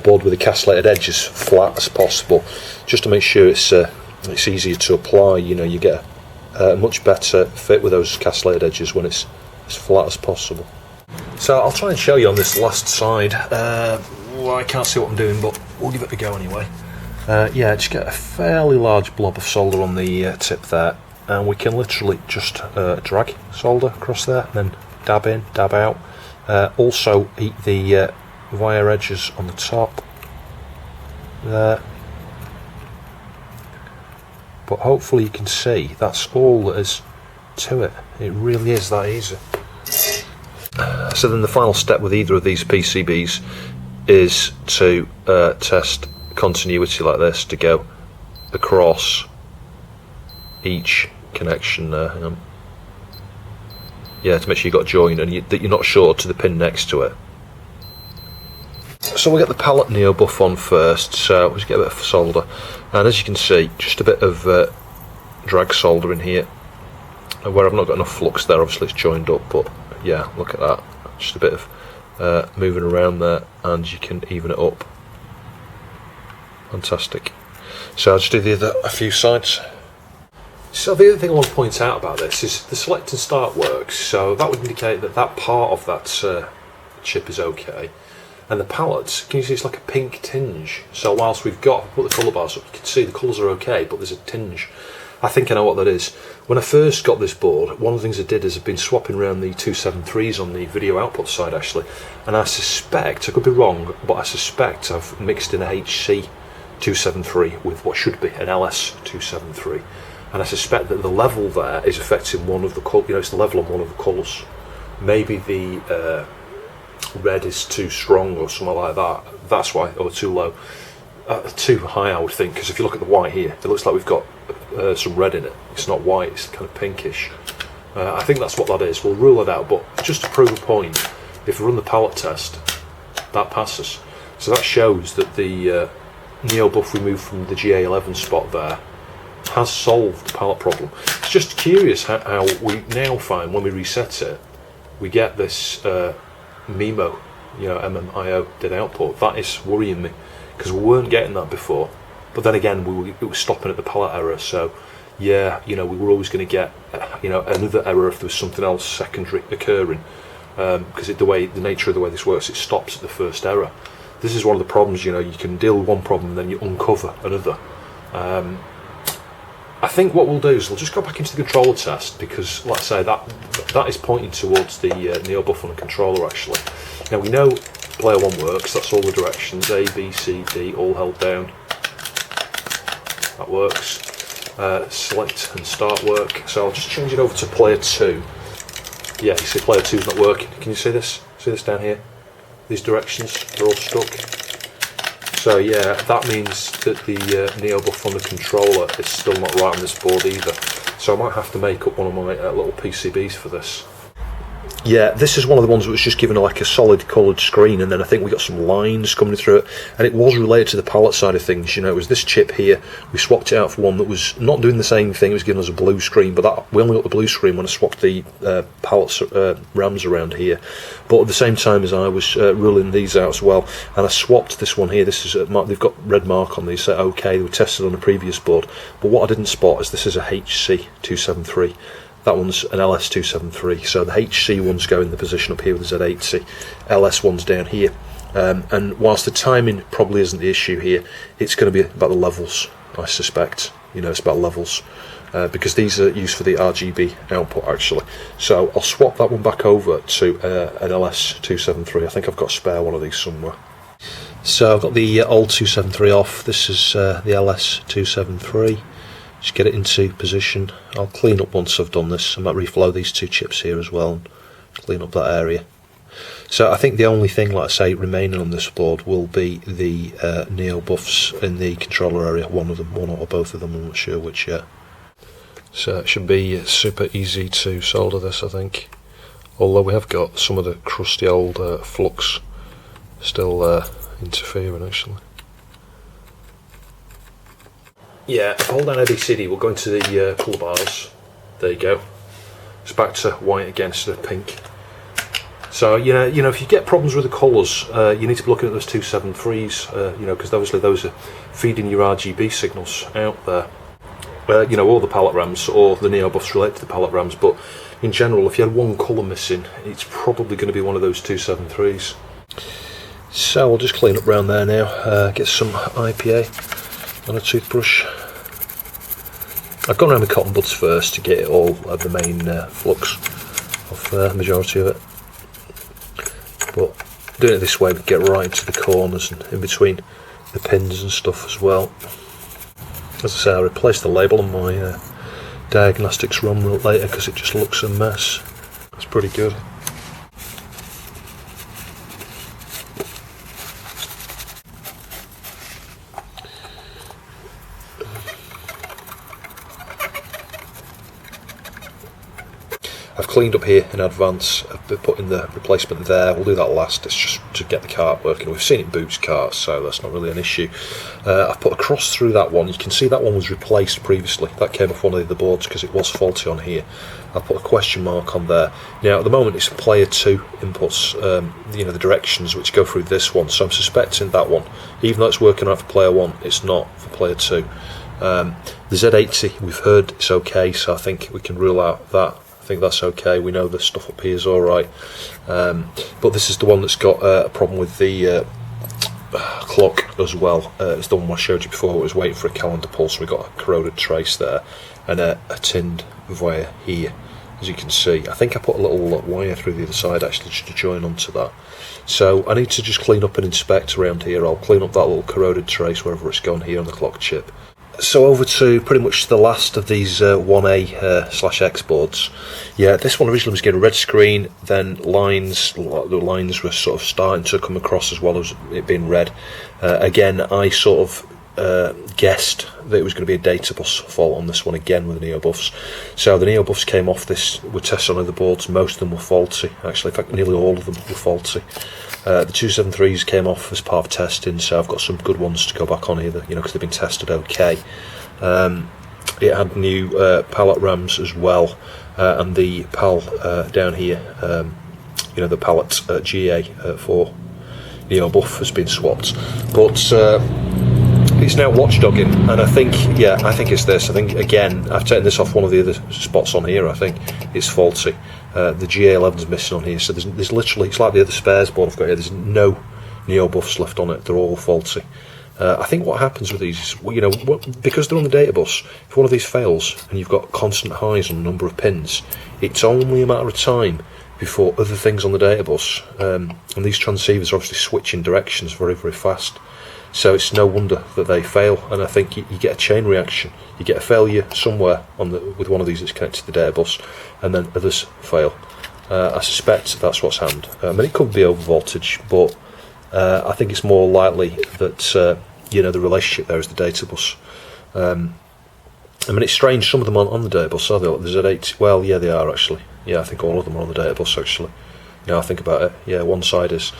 board with the castellated edges flat as possible, just to make sure it's easier to apply. You know, you get a much better fit with those castellated edges when it's as flat as possible. So I'll try and show you on this last side. Well, I can't see what I'm doing, but we'll give it a go anyway. Yeah, just get a fairly large blob of solder on the tip there, and we can literally just drag solder across there, and then dab in, dab out. Also heat the wire edges on the top there, but hopefully you can see that's all that is to it. It really is that easy. So then the final step with either of these PCBs is to test continuity like this, to go across each connection there. Hang on. Yeah, to make sure you've got a join and that you're not short to the pin next to it. So we'll get the palette Neo-Buf on first, so we'll just get a bit of solder, and as you can see, just a bit of drag solder in here, where I've not got enough flux there. Obviously it's joined up, but yeah, look at that, just a bit of moving around there, and you can even it up. Fantastic. So I'll just do a few sides. So the other thing I want to point out about this is the select and start works, so that would indicate that that part of that chip is okay. And the palette, can you see it's like a pink tinge? So whilst we've got, put the colour bars up, you can see the colours are okay, but there's a tinge. I think I know what that is. When I first got this board, one of the things I did is I've been swapping around the 273s on the video output side actually, and I suspect, I could be wrong, but I suspect I've mixed in a HC 273 with what should be an LS 273, and I suspect that the level there is affecting one of the colours, it's the level on one of the colours. Maybe the red is too strong or something like that, that's why, or too low. Too high I would think, because if you look at the white here, it looks like we've got some red in it. It's not white, it's kind of pinkish. I think that's what that is. We'll rule it out, but just to prove a point, if we run the palette test, that passes. So that shows that the Neo-Buf we moved from the GA11 spot there has solved the palette problem. It's just curious how we now find when we reset it, we get this MIMO, MMIO dead output. That is worrying me, because we weren't getting that before, but then again it was stopping at the palette error. So yeah, we were always going to get another error if there was something else secondary occurring, because the nature of the way this works, it stops at the first error. This is one of the problems. You can deal with one problem and then you uncover another. I think what we'll do is we'll just go back into the controller test, because like I say, that is pointing towards the Neo-Buf on the controller actually. Now we know player 1 works, that's all the directions, A, B, C, D, all held down. That works. Select and start work. So I'll just change it over to player 2. Yeah, you see player 2's not working. Can you see this? See this down here? These directions, they're all stuck. So yeah, that means that the Neo-Buf on the controller is still not right on this board either. So I might have to make up one of my little PCBs for this. Yeah, this is one of the ones that was just given like a solid coloured screen, and then I think we got some lines coming through it, and it was related to the palette side of things. It was this chip here. We swapped it out for one that was not doing the same thing. It was giving us a blue screen, but we only got the blue screen when I swapped the pallets RAMs around here. But at the same time as I was ruling these out as well, and I swapped this one here. This is they've got red mark on these. So okay, they were tested on a previous board, but what I didn't spot is this is a HC 273. That one's an LS273, so the HC one's going in the position up here with the Z80, LS one's down here. And whilst the timing probably isn't the issue here, it's going to be about the levels, I suspect. It's about levels, because these are used for the RGB output actually. So I'll swap that one back over to an LS273. I think I've got a spare one of these somewhere. So I've got the old 273 off. This is the LS273. Just get it into position. I'll clean up once I've done this. I might reflow these two chips here as well and clean up that area. So I think the only thing, like I say, remaining on this board will be the Neo-Bufs in the controller area. One or both of them, I'm not sure which yet. So it should be super easy to solder this, I think. Although we have got some of the crusty old flux still interfering actually. Yeah, if I hold down ABCD, we'll go into the colour bars. There you go. It's back to white against the pink. So if you get problems with the colours, you need to be looking at those 273s. Because obviously those are feeding your RGB signals out there. All the palette RAMs or the Neo-Bufs relate to the palette RAMs, but in general, if you had one colour missing, it's probably going to be one of those 273s. So I'll just clean up around there now. Get some IPA on a toothbrush. I've gone around with cotton buds first to get it all of the main flux of the majority of it. But doing it this way, we get right into the corners and in between the pins and stuff as well. As I say, I replaced the label on my diagnostics ROM later because it just looks a mess. It's pretty good. I've cleaned up here in advance. I've been putting the replacement there. We'll do that last. It's just to get the cart working. We've seen it boots carts, so that's not really an issue. I've put a cross through that one. You can see that one was replaced previously. That came off one of the boards because it was faulty on here. I've put a question mark on there. Now at the moment it's player 2 inputs, the directions which go through this one. So I'm suspecting that one, even though it's working out for player 1, it's not for player 2. The Z80 we've heard it's okay, so I think we can rule out that I think that's okay. We know the stuff up here is alright. But this is the one that's got a problem with the clock as well. It's the one I showed you before. It was waiting for a calendar pulse. We got a corroded trace there and a tinned wire here, as you can see. I think I put a little wire through the other side actually just to join onto that. So I need to just clean up and inspect around here. I'll clean up that little corroded trace wherever it's gone here on the clock chip. So over to pretty much the last of these 1A/X boards. Yeah, this one originally was getting a red screen, then the lines were sort of starting to come across as well as it being red. Again, I sort of guessed that it was going to be a data bus fault on this one again with the Neo-Bufs. So the Neo-Bufs came off this, were tested on other boards, most of them were faulty, actually, in fact nearly all of them were faulty. The 273s came off as part of testing, so I've got some good ones to go back on here, because they've been tested okay. It had new pallet rams as well, and the PAL down here, the pallet GA for Neo-Buf has been swapped. But it's now watchdogging, and I think it's this. I think, again, I've taken this off one of the other spots on here. I think it's faulty. The GA11 is missing on here, so there's literally, it's like the other spares board I've got here, there's no Neo-Bufs left on it, they're all faulty. I think what happens with these is, because they're on the data bus, if one of these fails and you've got constant highs on the number of pins, it's only a matter of time before other things on the data bus, and these transceivers are obviously switching directions very, very fast. So it's no wonder that they fail, and I think you get a chain reaction. You get a failure somewhere with one of these that's connected to the data bus, and then others fail. I suspect that's what's happened. It could be over voltage, but I think it's more likely that the relationship there is the data bus. It's strange. Some of them aren't on the data bus, are they? There's an 8. Well, yeah, they are actually. Yeah, I think all of them are on the data bus actually. I think about it. Yeah, one side is.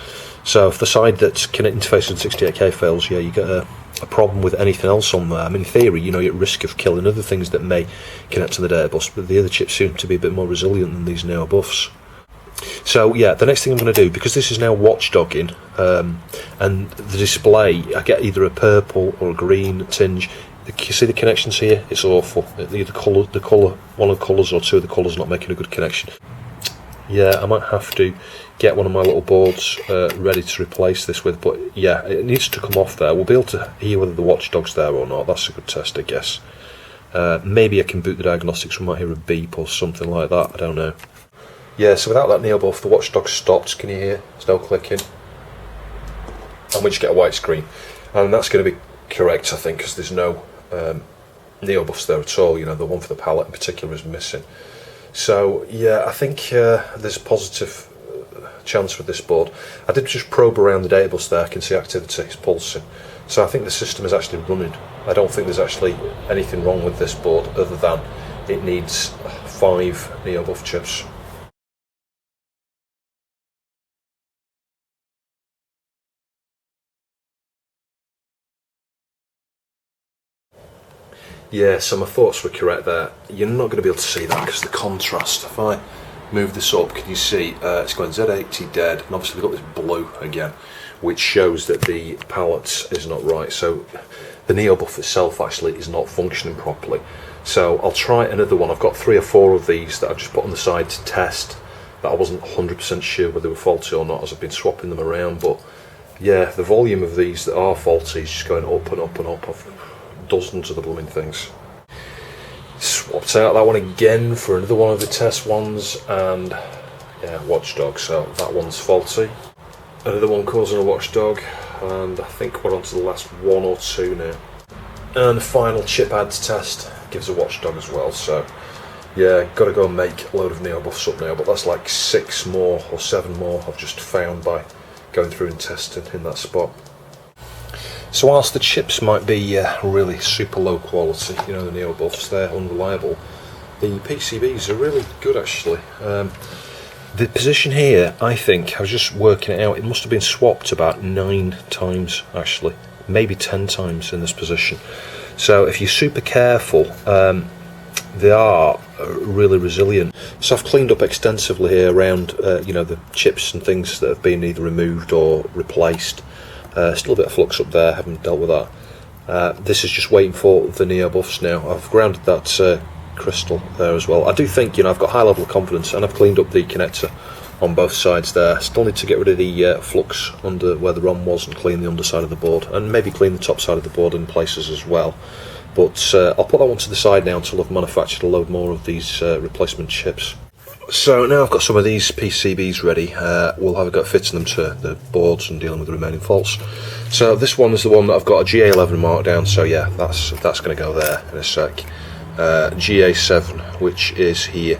So if the side that's interfaced with 68K fails, yeah, you get a problem with anything else on there. In theory, you're at risk of killing other things that may connect to the data bus, but the other chips seem to be a bit more resilient than these Neo-Bufs. So yeah, the next thing I'm going to do, because this is now watchdogging, and the display, I get either a purple or a green tinge. You see the connections here? It's awful. The colour, one of the colours or two of the colours not making a good connection. Yeah, I might have to get one of my little boards ready to replace this with, but yeah, it needs to come off there. We'll be able to hear whether the watchdog's there or not. That's a good test, I guess. Maybe I can boot the diagnostics. We might hear a beep or something like that. I don't know. Yeah, so without that Neo-Buf, the watchdog stopped. Can you hear? There's no clicking. And we just get a white screen. And that's going to be correct, I think, because there's no Neo-Bufs there at all. The one for the pallet in particular is missing. So yeah, I think there's a positive chance with this board. I did just probe around the data bus there. I can see activity, it's pulsing. So I think the system is actually running. I don't think there's actually anything wrong with this board other than it needs 5 Neo-Buf chips. Yeah, so my thoughts were correct there. You're not going to be able to see that because of the contrast. If I move this up, can you see it's going Z80 dead, and obviously we've got this blue again, which shows that the pallet is not right. So the Neo-Buf itself actually is not functioning properly. So I'll try another one. I've got 3 or 4 of these that I've just put on the side to test, that I wasn't 100% sure whether they were faulty or not as I've been swapping them around. But yeah, the volume of these that are faulty is just going up and up and up. Dozens of the blooming things. Swapped out that one again for another one of the test ones, and yeah, watchdog, so that one's faulty. Another one causing a watchdog, and I think we're on to the last 1 or 2 now. And the final chip ads test gives a watchdog as well, so yeah, gotta go and make a load of Neo-Bufs up now, but that's like 6 more or 7 more I've just found by going through and testing in that spot. So whilst the chips might be really super low quality, the Neo-Bufs, they're unreliable, the PCBs are really good actually. The position here, I think, I was just working it out, it must have been swapped about 9 times actually, maybe 10 times in this position. So if you're super careful, they are really resilient. So I've cleaned up extensively here around the chips and things that have been either removed or replaced. Still a bit of flux up there, haven't dealt with that. This is just waiting for the Neo-Bufs now. I've grounded that crystal there as well. I do think, you know, I've got a high level of confidence, and I've cleaned up the connector on both sides there. Still need to get rid of the flux under where the ROM was and clean the underside of the board, and maybe clean the top side of the board in places as well. But I'll put that one to the side now until I've manufactured a load more of these replacement chips. So now I've got some of these PCBs ready. We'll have a go at fitting them to the boards and dealing with the remaining faults. So this one is the one that I've got a GA11 marked down, so yeah, that's going to go there in a sec. GA7, which is here,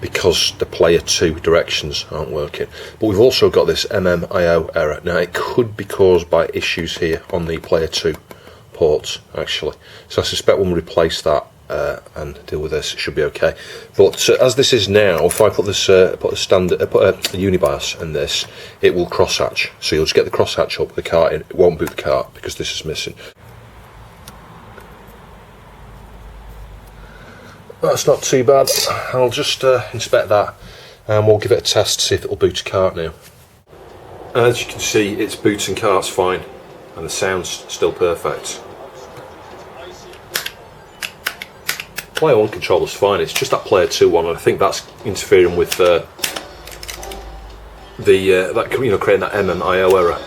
because the player 2 directions aren't working. But we've also got this MMIO error. Now it could be caused by issues here on the player 2 ports, actually. So I suspect when we replace that and deal with this, it should be okay. But as this is now, if I put this put a unibias in this, it will crosshatch. So you'll just get the crosshatch up, the cart in. It won't boot the cart because this is missing. That's not too bad. I'll just inspect that and we'll give it a test to see if it'll boot a cart now. As you can see, it's booting carts fine and the sound's still perfect. Player 1 controller's fine, it's just that player 2 one, and I think that's interfering with that, you know, creating that MMIO error.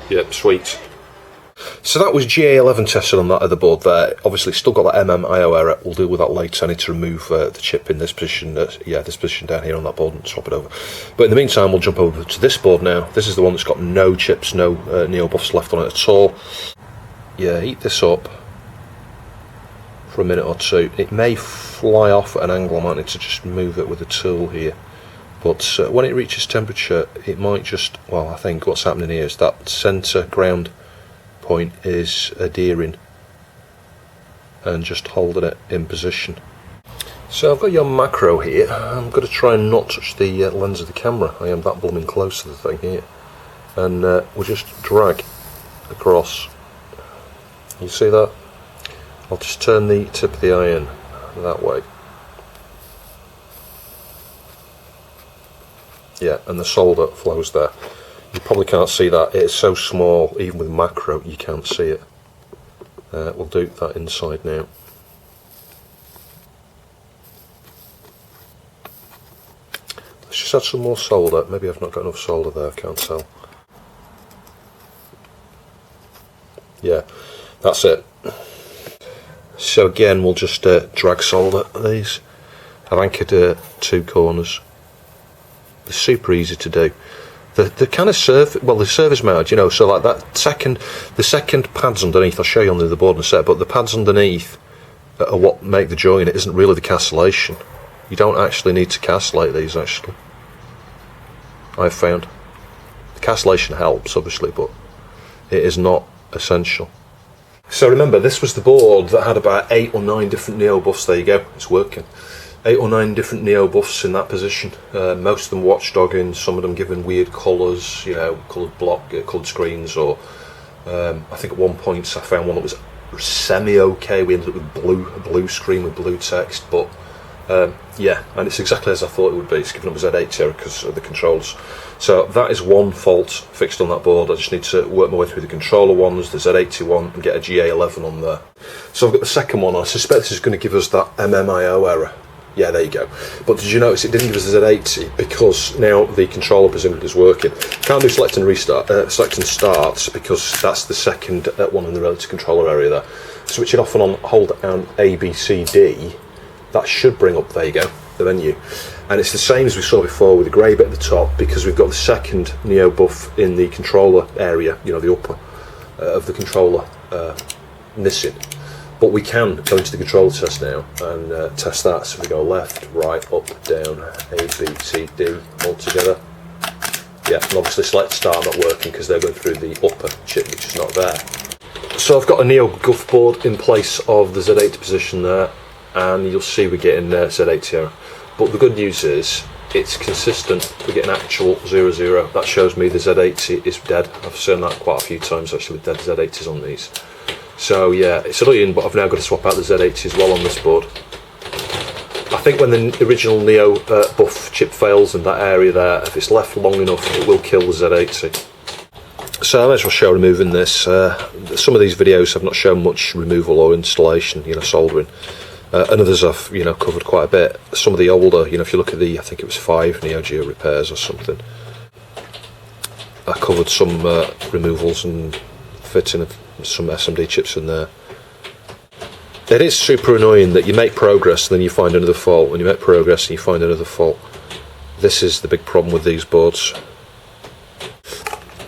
Yep, sweet. So that was GA11 tested on that other board there. Obviously still got that MMIO error. We'll deal with that later. I need to remove the chip in this position, this position down here on that board, and swap it over. But in the meantime, we'll jump over to this board now. This is the one that's got no chips, no Neo-Bufs left on it at all. Yeah, heat this up for a minute or two. It may fly off at an angle. I might need to just move it with a tool here. But when it reaches temperature, it might just, well, I think what's happening here is that centre ground point is adhering and just holding it in position. So I've got your macro here. I'm going to try and not touch the lens of the camera. I am that blooming close to the thing here. And we'll just drag across. You see that? I'll just turn the tip of the iron that way. Yeah, and the solder flows there. You probably can't see that, it's so small, even with macro you can't see it. We'll do that inside now. Let's just add some more solder. Maybe I've not got enough solder there, I can't tell. Yeah, that's it. So again, we'll just drag solder these. I've anchored 2 corners. They're super easy to do. The kind of the surface mounted, you know, so like that the second pads underneath, I'll show you on the board in a sec, but the pads underneath are what make the join. It isn't really the castellation. You don't actually need to castellate these, actually. I've found. The castellation helps, obviously, but it is not essential. So remember, this was the board that had about 8 or 9 different Neo-Bufs. There you go, it's working. 8 or 9 different Neo-Bufs in that position. Most of them watchdogging, some of them given weird colours, you know, coloured screens, or I think at one point I found one that was semi-okay. We ended up with a blue screen with blue text, but yeah, and it's exactly as I thought it would be. It's given up a Z80 error because of the controls. So that is one fault fixed on that board. I just need to work my way through the controller ones, the Z80 one, and get a GA11 on there. So I've got the second one. I suspect this is going to give us that MMIO error. Yeah, there you go. But did you notice it didn't give us the Z80 because now the controller presumably is working. Can't do select and restart, select and start, because that's the second one in the relative controller area there. Switch it off and on, hold down A, B, C, D. That should bring up, there you go, the menu. And it's the same as we saw before with the grey bit at the top, because we've got the second Neo-Buf in the controller area, you know, the upper of the controller missing. But we can go into the controller test now and test that. So we go left, right, up, down, A, B, C, D, all together. Yeah, and obviously select start not working because they're going through the upper chip, which is not there. So I've got a Neo-Guf board in place of the Z80 position there, and you'll see we're getting Z80 error. But the good news is it's consistent. We're getting actual 00. That shows me the Z80 is dead. I've seen that quite a few times actually with dead Z80s on these. So yeah, it's annoying, but I've now got to swap out the Z80 as well on this board. I think when the original Neo-Buf chip fails in that area there, if it's left long enough, it will kill the Z80. So I may as well show removing this. Some of these videos have not shown much removal or installation, soldering. And others I've, covered quite a bit. Some of the older, if you look at the, I think it was 5 Neo-Geo repairs or something, I covered some removals and fitting of some SMD chips in there. It is super annoying that you make progress and then you find another fault, and you make progress and you find another fault. This is the big problem with these boards.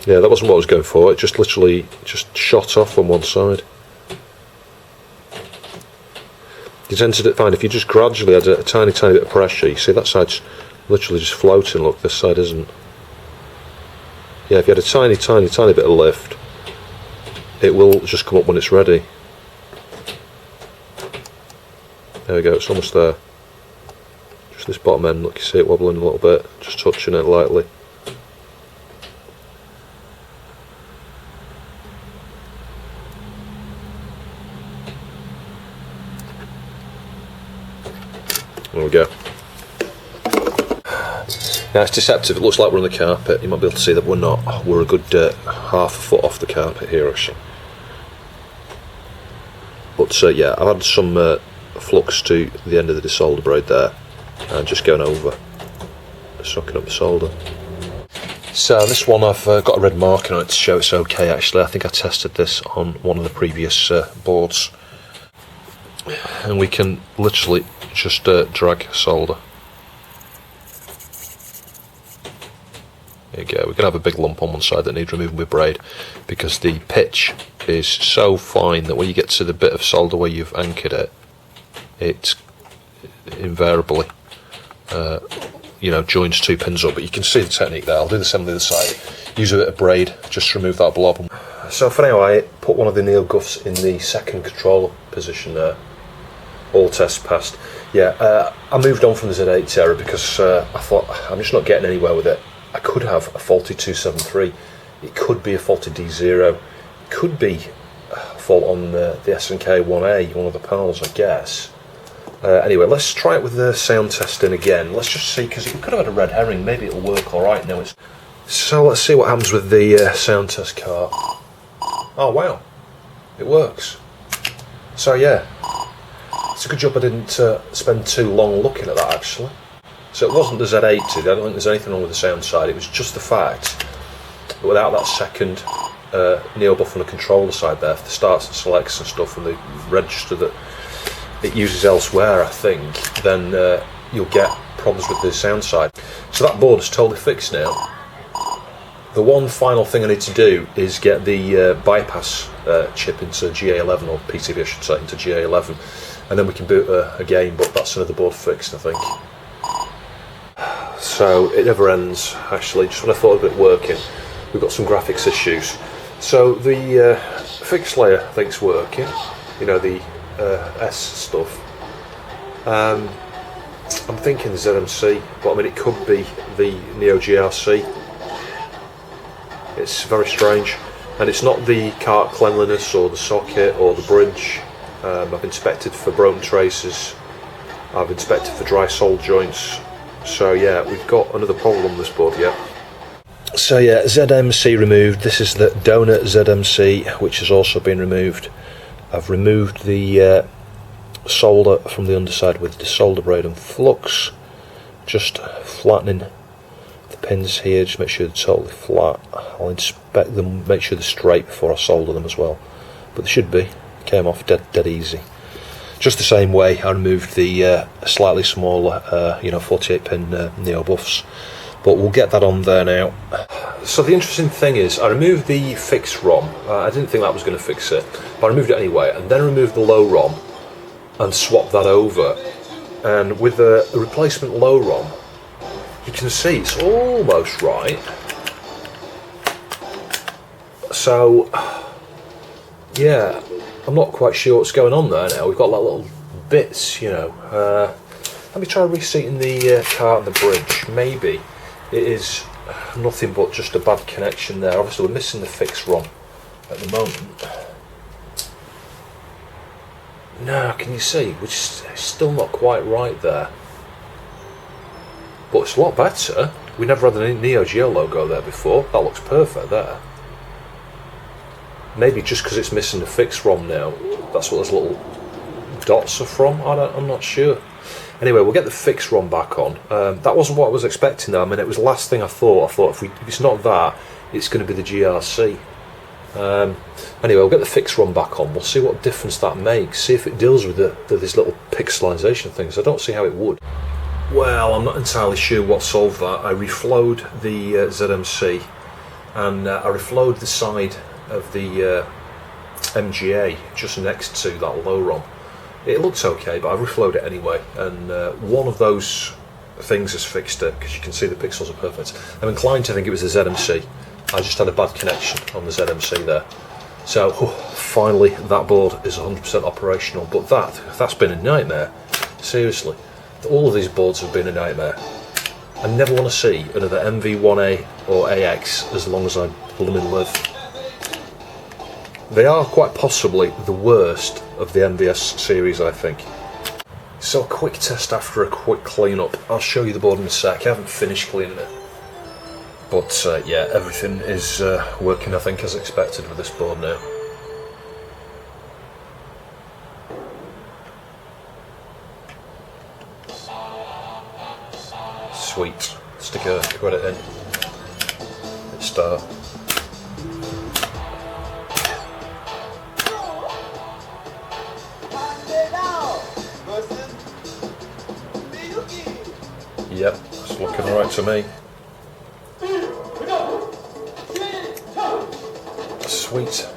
Yeah, that wasn't what I was going for. It just literally just shot off on one side. You tend to find if you just gradually add a tiny bit of pressure, you see that side's literally just floating. Look, this side isn't. Yeah, if you had a tiny bit of lift, it will just come up when it's ready. There we go, it's almost there. Just this bottom end, look, you see it wobbling a little bit, just touching it lightly. There we go. Now it's deceptive, it looks like we're on the carpet. You might be able to see that we're not. We're a good half a foot off the carpet here actually. But yeah, I've had some flux to the end of the desolder braid there, and just going over, sucking up the solder. So this one I've got a red marker on it to show it's okay actually. I think I tested this on one of the previous boards. And we can literally just drag solder. There you go, we're going to have a big lump on one side that needs removing with braid, because the pitch is so fine that when you get to the bit of solder where you've anchored it, it's invariably joins 2 pins up. But you can see the technique there. I'll do the same on the other side, use a bit of braid just to remove that blob. So for now I put one of the Neo-Gufs in the second controller position there. All tests passed. Yeah, I moved on from the Z8 era because I thought I'm just not getting anywhere with it. I could have a faulty 273, it could be a faulty D0, it could be a fault on the SNK 1A, one of the panels I guess. Anyway, let's try it with the sound testing again. Let's just see, because we could have had a red herring, maybe it'll work alright now. So let's see what happens with the sound test card. Oh wow, it works. So yeah, it's a good job I didn't spend too long looking at that actually. So it wasn't the Z80, I don't think there's anything wrong with the sound side, it was just the fact that without that second Neo-Buf on the controller side there, for the starts and selects and stuff, and the register that it uses elsewhere I think, then you'll get problems with the sound side. So that board is totally fixed now. The one final thing I need to do is get the bypass chip into GA11, or PCB I should say, into GA11, and then we can boot again, but that's another board fixed I think. So it never ends actually, just when I thought of it working, we've got some graphics issues. So the fixed layer I think's working, the S stuff. I'm thinking the ZMC, but I mean it could be the Neo GRC. It's very strange, and it's not the cart cleanliness or the socket or the bridge. I've inspected for broken traces, I've inspected for dry solder joints. So yeah, we've got another problem on this board yet. So yeah, ZMC removed. This is the donor ZMC, which has also been removed. I've removed the solder from the underside with the solder braid and flux, just flattening the pins here, just make sure they're totally flat. I'll inspect them, make sure they're straight before I solder them as well, but they should be. Came off dead easy. Just the same way I removed the slightly smaller 48 pin Neo-Bufs, but we'll get that on there now. So the interesting thing is I removed the fixed ROM. I didn't think that was going to fix it, but I removed it anyway, and then I removed the low ROM and swapped that over, and with the replacement low ROM you can see it's almost right. So yeah, I'm not quite sure what's going on there now. We've got like little bits, Let me try reseating the cart and the bridge. Maybe it is nothing but just a bad connection there. Obviously we're missing the fixed ROM at the moment. No, can you see? Which is still not quite right there. But it's a lot better. We never had the Neo Geo logo there before. That looks perfect there. maybe just because it's missing the fixed ROM now, that's what those little dots are from. I'm not sure. Anyway, we'll get the fixed ROM back on. That wasn't what I was expecting though. I mean, it was the last thing I thought. I thought if it's not that, it's going to be the GRC. Anyway, we'll get the fixed ROM back on. We'll see what difference that makes. See if it deals with these little pixelization things. I don't see how it would. Well, I'm not entirely sure what solved that. I reflowed the ZMC, and I reflowed the side of the MGA just next to that LO-ROM. It looks okay, but I reflowed it anyway, and one of those things has fixed it, because you can see the pixels are perfect. I'm inclined to think it was the ZMC. I just had a bad connection on the ZMC there. So, finally that board is 100% operational, but that's been a nightmare. Seriously. All of these boards have been a nightmare. I never want to see another MV1A or AX as long as I blooming live. They are quite possibly the worst of the MVS series, I think. So a quick test after a quick clean up. I'll show you the board in a sec. I haven't finished cleaning it. But yeah, everything is working, I think, as expected with this board now. Sweet. Stick a credit in. Hit start. Yep, it's looking alright to me. Sweet.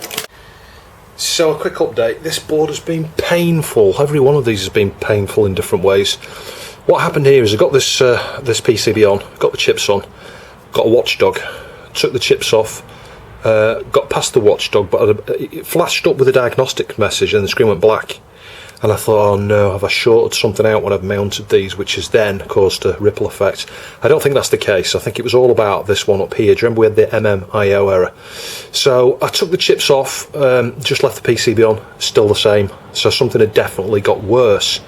So a quick update. This board has been painful. Every one of these has been painful in different ways. What happened here is I got this this PCB on, got the chips on, got a watchdog, took the chips off, got past the watchdog, but it flashed up with a diagnostic message and the screen went black. And I thought, oh no, have I shorted something out when I've mounted these, which has then caused a ripple effect. I don't think that's the case. I think it was all about this one up here. Do you remember we had the MMIO error? So I took the chips off, just left the PCB on, still the same. So something had definitely got worse.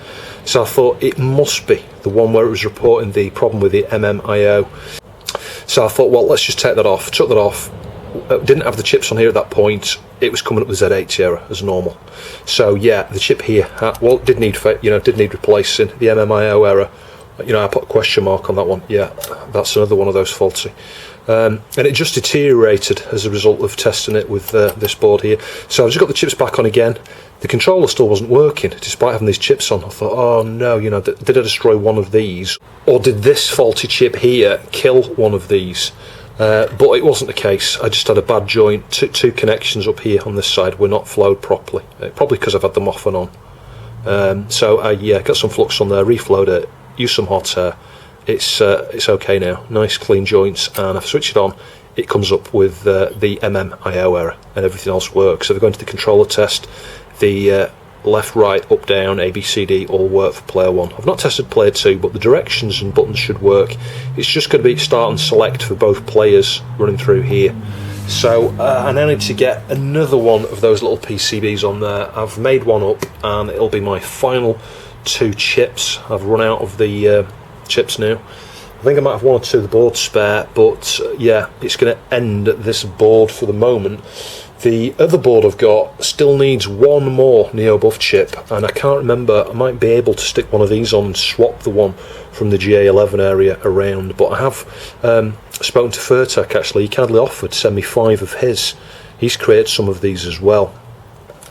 So I thought it must be the one where it was reporting the problem with the MMIO. So I thought, well, let's just take that off. Took that off. Didn't have the chips on here at that point. It was coming up with Z80 error as normal. So yeah, the chip here, well, did need replacing. The MMIO error, I put a question mark on that one. Yeah, that's another one of those faulty. And it just deteriorated as a result of testing it with this board here. So I just got the chips back on again. The controller still wasn't working despite having these chips on. I thought, oh no, did I destroy one of these, or did this faulty chip here kill one of these? But it wasn't the case. I just had a bad joint. Two connections up here on this side were not flowed properly. Probably because I've had them off and on. So I got some flux on there, reflowed it, used some hot air. It's okay now. Nice clean joints, and I've switched it on. It comes up with the MMIO error, and everything else works. So if I go into the controller test, the left, right, up, down, A, B, C, D all work for player 1. I've not tested player 2, but the directions and buttons should work. It's just going to be start and select for both players running through here. So I now need to get another one of those little PCBs on there. I've made one up, and it'll be my final 2 chips. I've run out of the chips now. I think I might have 1 or 2 of the board spare, but yeah, it's going to end this board for the moment. The other board I've got still needs 1 more Neo-Buf chip, and I can't remember, I might be able to stick one of these on and swap the one from the GA11 area around, but I have spoken to Furrtek actually. He kindly offered to send me 5 of his. He's created some of these as well.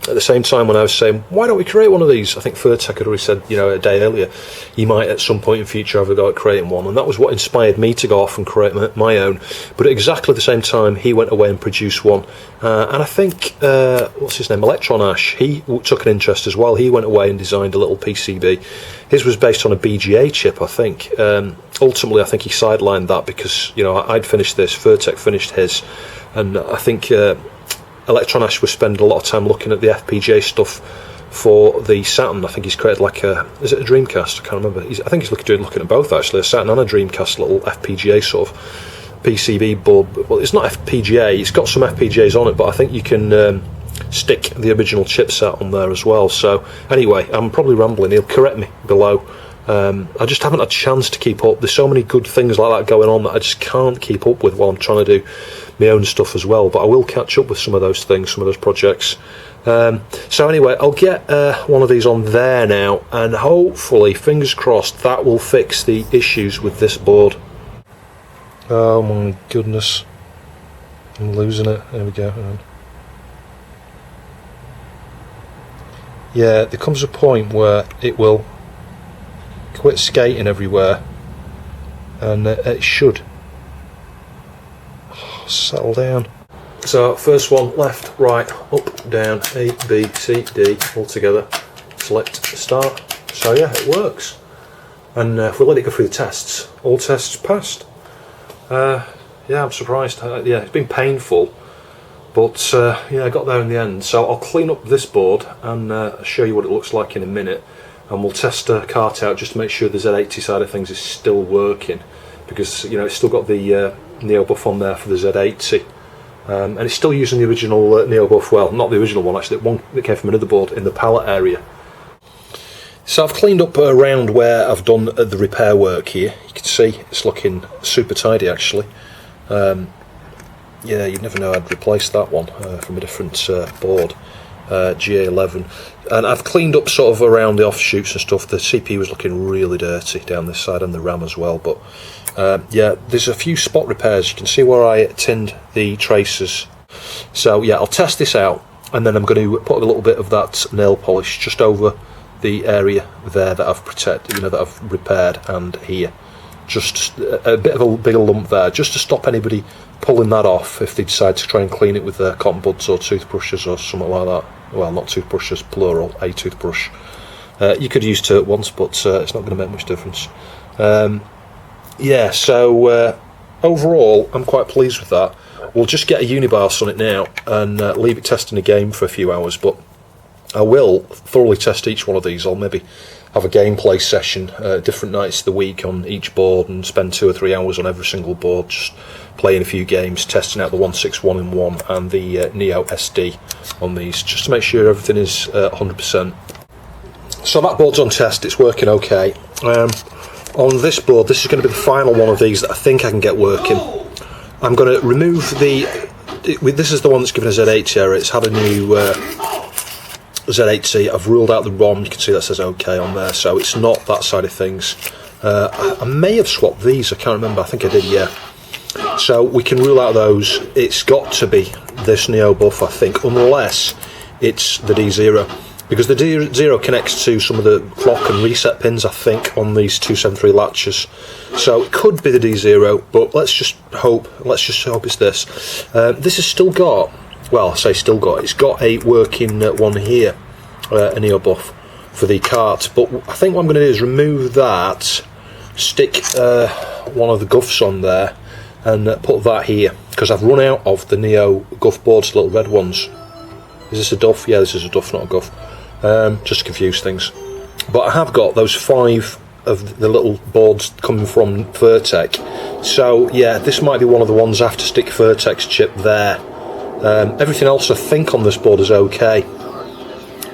At the same time, when I was saying, why don't we create one of these? I think Furrtek had already said, a day earlier, he might at some point in future have a go at creating one, and that was what inspired me to go off and create my own. But at exactly the same time, he went away and produced one. And I think, what's his name, Electronash, he took an interest as well. He went away and designed a little PCB. His was based on a BGA chip, I think. Ultimately, I think he sidelined that because, I'd finished this, Furrtek finished his, and I think Electronash was spending a lot of time looking at the FPGA stuff for the Saturn. I think he's created is it a Dreamcast? I can't remember. I think he's looking at both actually, a Saturn and a Dreamcast little FPGA sort of PCB board. Well, it's not FPGA, it's got some FPGAs on it, but I think you can stick the original chipset on there as well. So anyway, I'm probably rambling. He'll correct me below. I just haven't had a chance to keep up. There's so many good things like that going on that I just can't keep up with while I'm trying to do my own stuff as well, but I will catch up with some of those things, some of those projects. So anyway, I'll get one of these on there now, and hopefully, fingers crossed, that will fix the issues with this board. Oh my goodness, I'm losing it. There we go. Yeah, there comes a point where it will quit skating everywhere, and it should settle down. So first one, left, right, up, down, A, B, C, D, all together. Select start. So yeah, it works. And if we let it go through the tests, all tests passed. Yeah, I'm surprised. Yeah, it's been painful, but yeah, I got there in the end. So I'll clean up this board and show you what it looks like in a minute, and we'll test a cart out just to make sure the Z80 side of things is still working, because you know it's still got the Neo-Buf on there for the Z80. And it's still using the original Neo-Buf, well, not the original one actually, one that came from another board in the pallet area. So I've cleaned up around where I've done the repair work here. You can see it's looking super tidy actually. Yeah, you'd never know I'd replaced that one from a different board, GA11. And I've cleaned up sort of around the offshoots and stuff. The CPU was looking really dirty down this side, and the RAM as well, but yeah, there's a few spot repairs. You can see where I tinned the tracers. So yeah, I'll test this out, and then I'm going to put a little bit of that nail polish just over the area there that I've protected, you know, that I've repaired, and here. Just a bit of a bigger lump there, just to stop anybody pulling that off if they decide to try and clean it with their cotton buds or toothbrushes or something like that. Well, not toothbrushes, plural, a toothbrush. You could use two at once, but it's not going to make much difference. Yeah, so overall, I'm quite pleased with that. We'll just get a Unibias on it now and leave it testing the game for a few hours, but I will thoroughly test each one of these. I'll maybe have a gameplay session different nights of the week on each board and spend 2 or 3 hours on every single board, just playing a few games, testing out the 161-in-1 and the Neo SD on these, just to make sure everything is 100%. So that board's on test, it's working okay. On this board, this is going to be the final one of these that I think I can get working. I'm going to remove the... This is the one that's given a Z80 error. It's had a new Z80. I've ruled out the ROM. You can see that says OK on there, so it's not that side of things. I may have swapped these. I can't remember. I think I did, yeah. So we can rule out those. It's got to be this Neo-Buf, I think, unless it's the D0. Because the D0 connects to some of the clock and reset pins, I think, on these 273 latches. So it could be the D0, but let's just hope it's this. This has still got, well, I say still got, it's got a working one here, a Neo-Buf for the cart. But I think what I'm going to do is remove that, stick one of the Gufs on there, and put that here, because I've run out of the Neo-Guf boards, the little red ones. Is this a Duf? Yeah, this is a Duf, not a Guf. Just to confuse things. But I have got those 5 of the little boards coming from Furrtek. So yeah, this might be one of the ones I have to stick Furrtek's chip there. Everything else I think on this board is okay.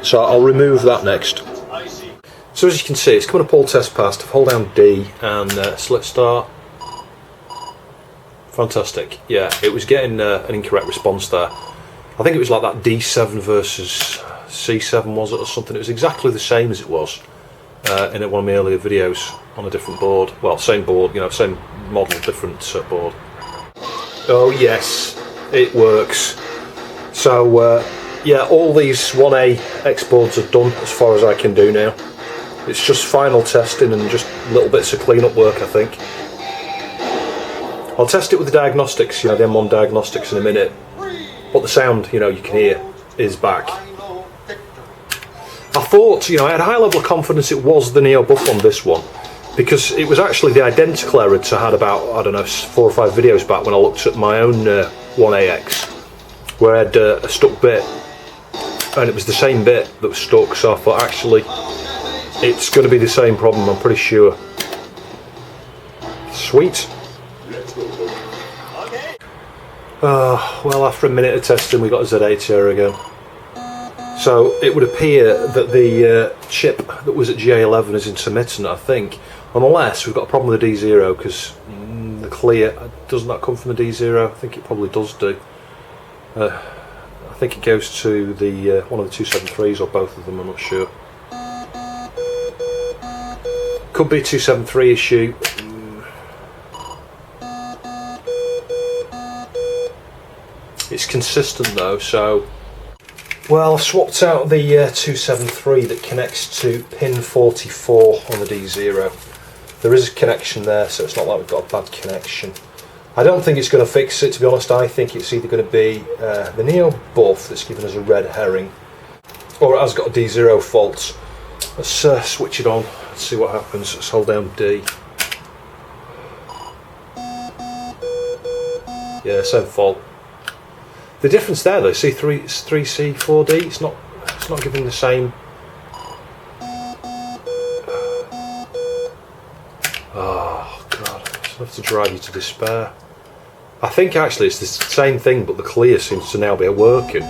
So I'll remove that next. So as you can see, it's coming up all test passed. Hold down D and select start. Fantastic. Yeah, it was getting an incorrect response there. I think it was like that D7 versus C7, was it, or something. It was exactly the same as it was in one of my earlier videos on a different board. Well, same board, you know, same model, different board. Oh yes, it works. So yeah, all these 1A X boards are done as far as I can do now. It's just final testing and just little bits of clean-up work, I think. I'll test it with the diagnostics, you know, the M1 diagnostics in a minute. But the sound, you know, you can hear is back. I thought, you know, I had a high level of confidence it was the Neo-Buf on this one, because it was actually the identical error to I had about, I don't know, 4 or 5 videos back when I looked at my own 1AX, where I had a stuck bit, and it was the same bit that was stuck, so I thought actually it's going to be the same problem, I'm pretty sure. Sweet. Well, after a minute of testing we got a Z80 error again. So it would appear that the chip that was at GA11 is intermittent, I think, unless we've got a problem with the D0, because the clear, doesn't that come from the D0? I think it probably does do. I think it goes to the one of the 273s or both of them, I'm not sure. Could be a 273 issue. It's consistent though, so... Well, I've swapped out the 273 that connects to pin 44 on the D0. There is a connection there, so it's not like we've got a bad connection. I don't think it's going to fix it, to be honest. I think it's either going to be the Neo-Buf that's given us a red herring, or it has got a D0 fault. Let's switch it on, let's see what happens. Let's hold down D. Yeah, same fault. The difference there though, C3, 3C, 4D, it's not giving the same. Oh god, it's enough to drive you to despair. I think actually it's the same thing, but the clear seems to now be working.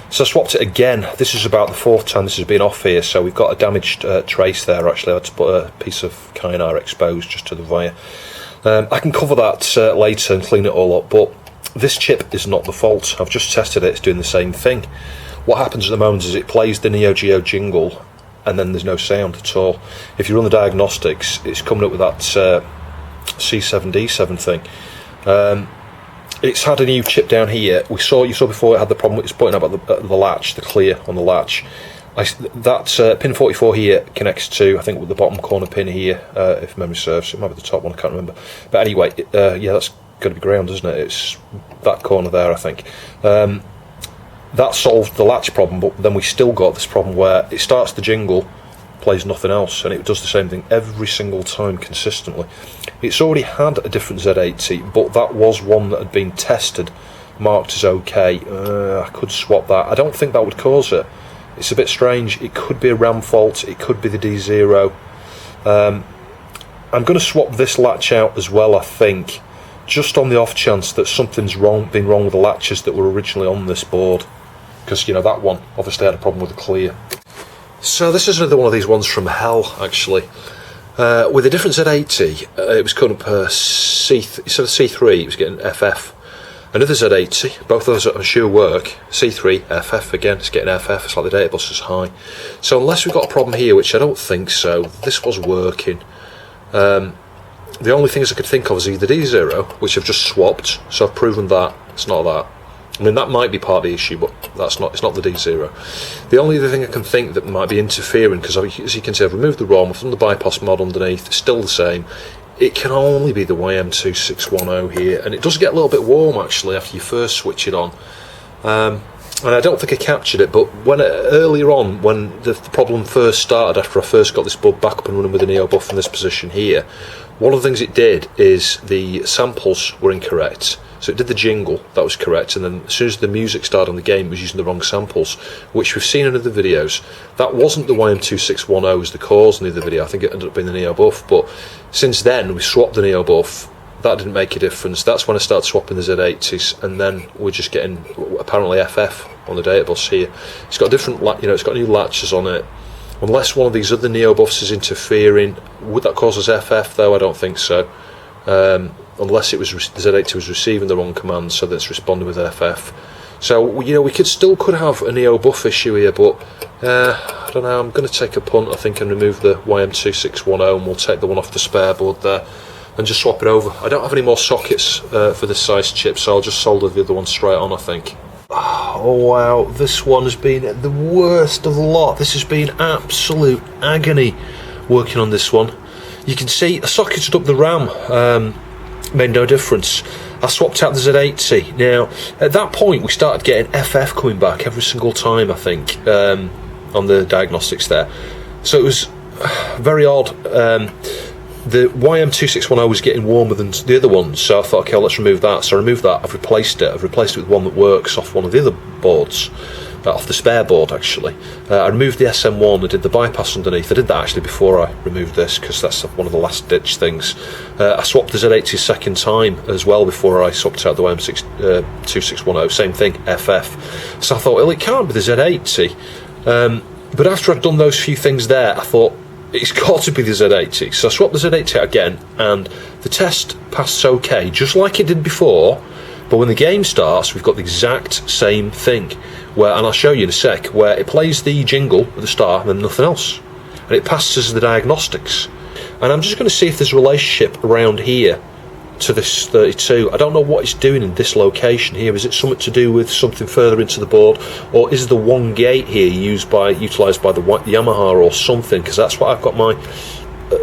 So I swapped it again. This is about the fourth time this has been off here, so we've got a damaged trace there. Actually, I had to put a piece of kynar exposed just to the wire. I can cover that later and clean it all up, but this chip is not the fault. I've just tested it, it's doing the same thing. What happens at the moment is it plays the Neo-Geo jingle and then there's no sound at all. If you run the diagnostics, it's coming up with that C7D7 thing. It's had a new chip down here. You saw before it had the problem. It's pointing up at the latch, the clear on the latch. That pin 44 here connects to, I think, with the bottom corner pin here, if memory serves. It might be the top one, I can't remember. But anyway, yeah, that's going to be ground, isn't it? It's that corner there, I think. That solved the latch problem, but then we still got this problem where it starts the jingle, plays nothing else, and it does the same thing every single time consistently. It's already had a different Z80, but that was one that had been tested, marked as OK. I could swap that. I don't think that would cause it. It's a bit strange. It could be a RAM fault, it could be the D0. I'm going to swap this latch out as well, I think, just on the off chance that something's been wrong with the latches that were originally on this board, because, you know, that one obviously had a problem with the clear. So this is another one of these ones from hell, actually. With a different Z80, it was coming up instead of C3, it was getting FF. Another Z80, both of those I'm sure work. C3, FF again, it's getting FF, it's like the data bus is high. So unless we've got a problem here, which I don't think so, this was working. The only things I could think of is either D0, which I've just swapped, so I've proven that, it's not that. I mean, that might be part of the issue, but it's not the D0. The only other thing I can think that might be interfering, because as you can see, I've removed the ROM, I've done the bypass mod underneath, it's still the same. It can only be the YM2610 here, and it does get a little bit warm actually after you first switch it on. And I don't think I captured it, but earlier on, when the problem first started, after I first got this board back up and running with the Neo-Buf in this position here, one of the things it did is the samples were incorrect. So it did the jingle, that was correct, and then as soon as the music started on the game, it was using the wrong samples, which we've seen in other videos. That wasn't the YM2610 as the cause in the other video, I think it ended up being the Neo-Buf, but since then we swapped the Neo-Buf. That didn't make a difference. That's when I started swapping the Z80s, and then we're just getting apparently FF on the data bus here. It's got different, it's got new latches on it. Unless one of these other Neo-Bufs is interfering, would that cause us FF though? I don't think so. Unless it was the Z80 was receiving the wrong command, so that it's responding with FF. So we could have a Neo-Buf issue here, but I don't know. I'm going to take a punt, I think, and remove the YM2610, and we'll take the one off the spare board there and just swap it over. I don't have any more sockets for this size chip, so I'll just solder the other one straight on, I think. Oh wow, this one has been the worst of the lot. This has been absolute agony working on this one. You can see I socketed up the RAM, made no difference. I swapped out the Z80. Now at that point we started getting FF coming back every single time, I think, on the diagnostics there. So it was very odd. The YM2610 was getting warmer than the other ones, so I thought, okay, let's remove that. So I removed that, I've replaced it with one that works off one of the other boards. off the spare board actually. I removed the SM1, I did the bypass underneath. I did that actually before I removed this because that's one of the last ditch things. I swapped the Z80 a second time as well before I swapped out the YM2610, same thing, FF. So I thought, well, it can't be the Z80. But after I'd done those few things there, I thought, it's got to be the Z80. So I swapped the Z80 out again, and the test passed okay, just like it did before. But when the game starts, we've got the exact same thing, where, and I'll show you in a sec, where it plays the jingle at the start and then nothing else. And it passes the diagnostics. And I'm just going to see if there's a relationship around here to this 32. I don't know what it's doing in this location here. Is it something to do with something further into the board, or is the one gate here utilised by the Yamaha or something? Because that's what I've got my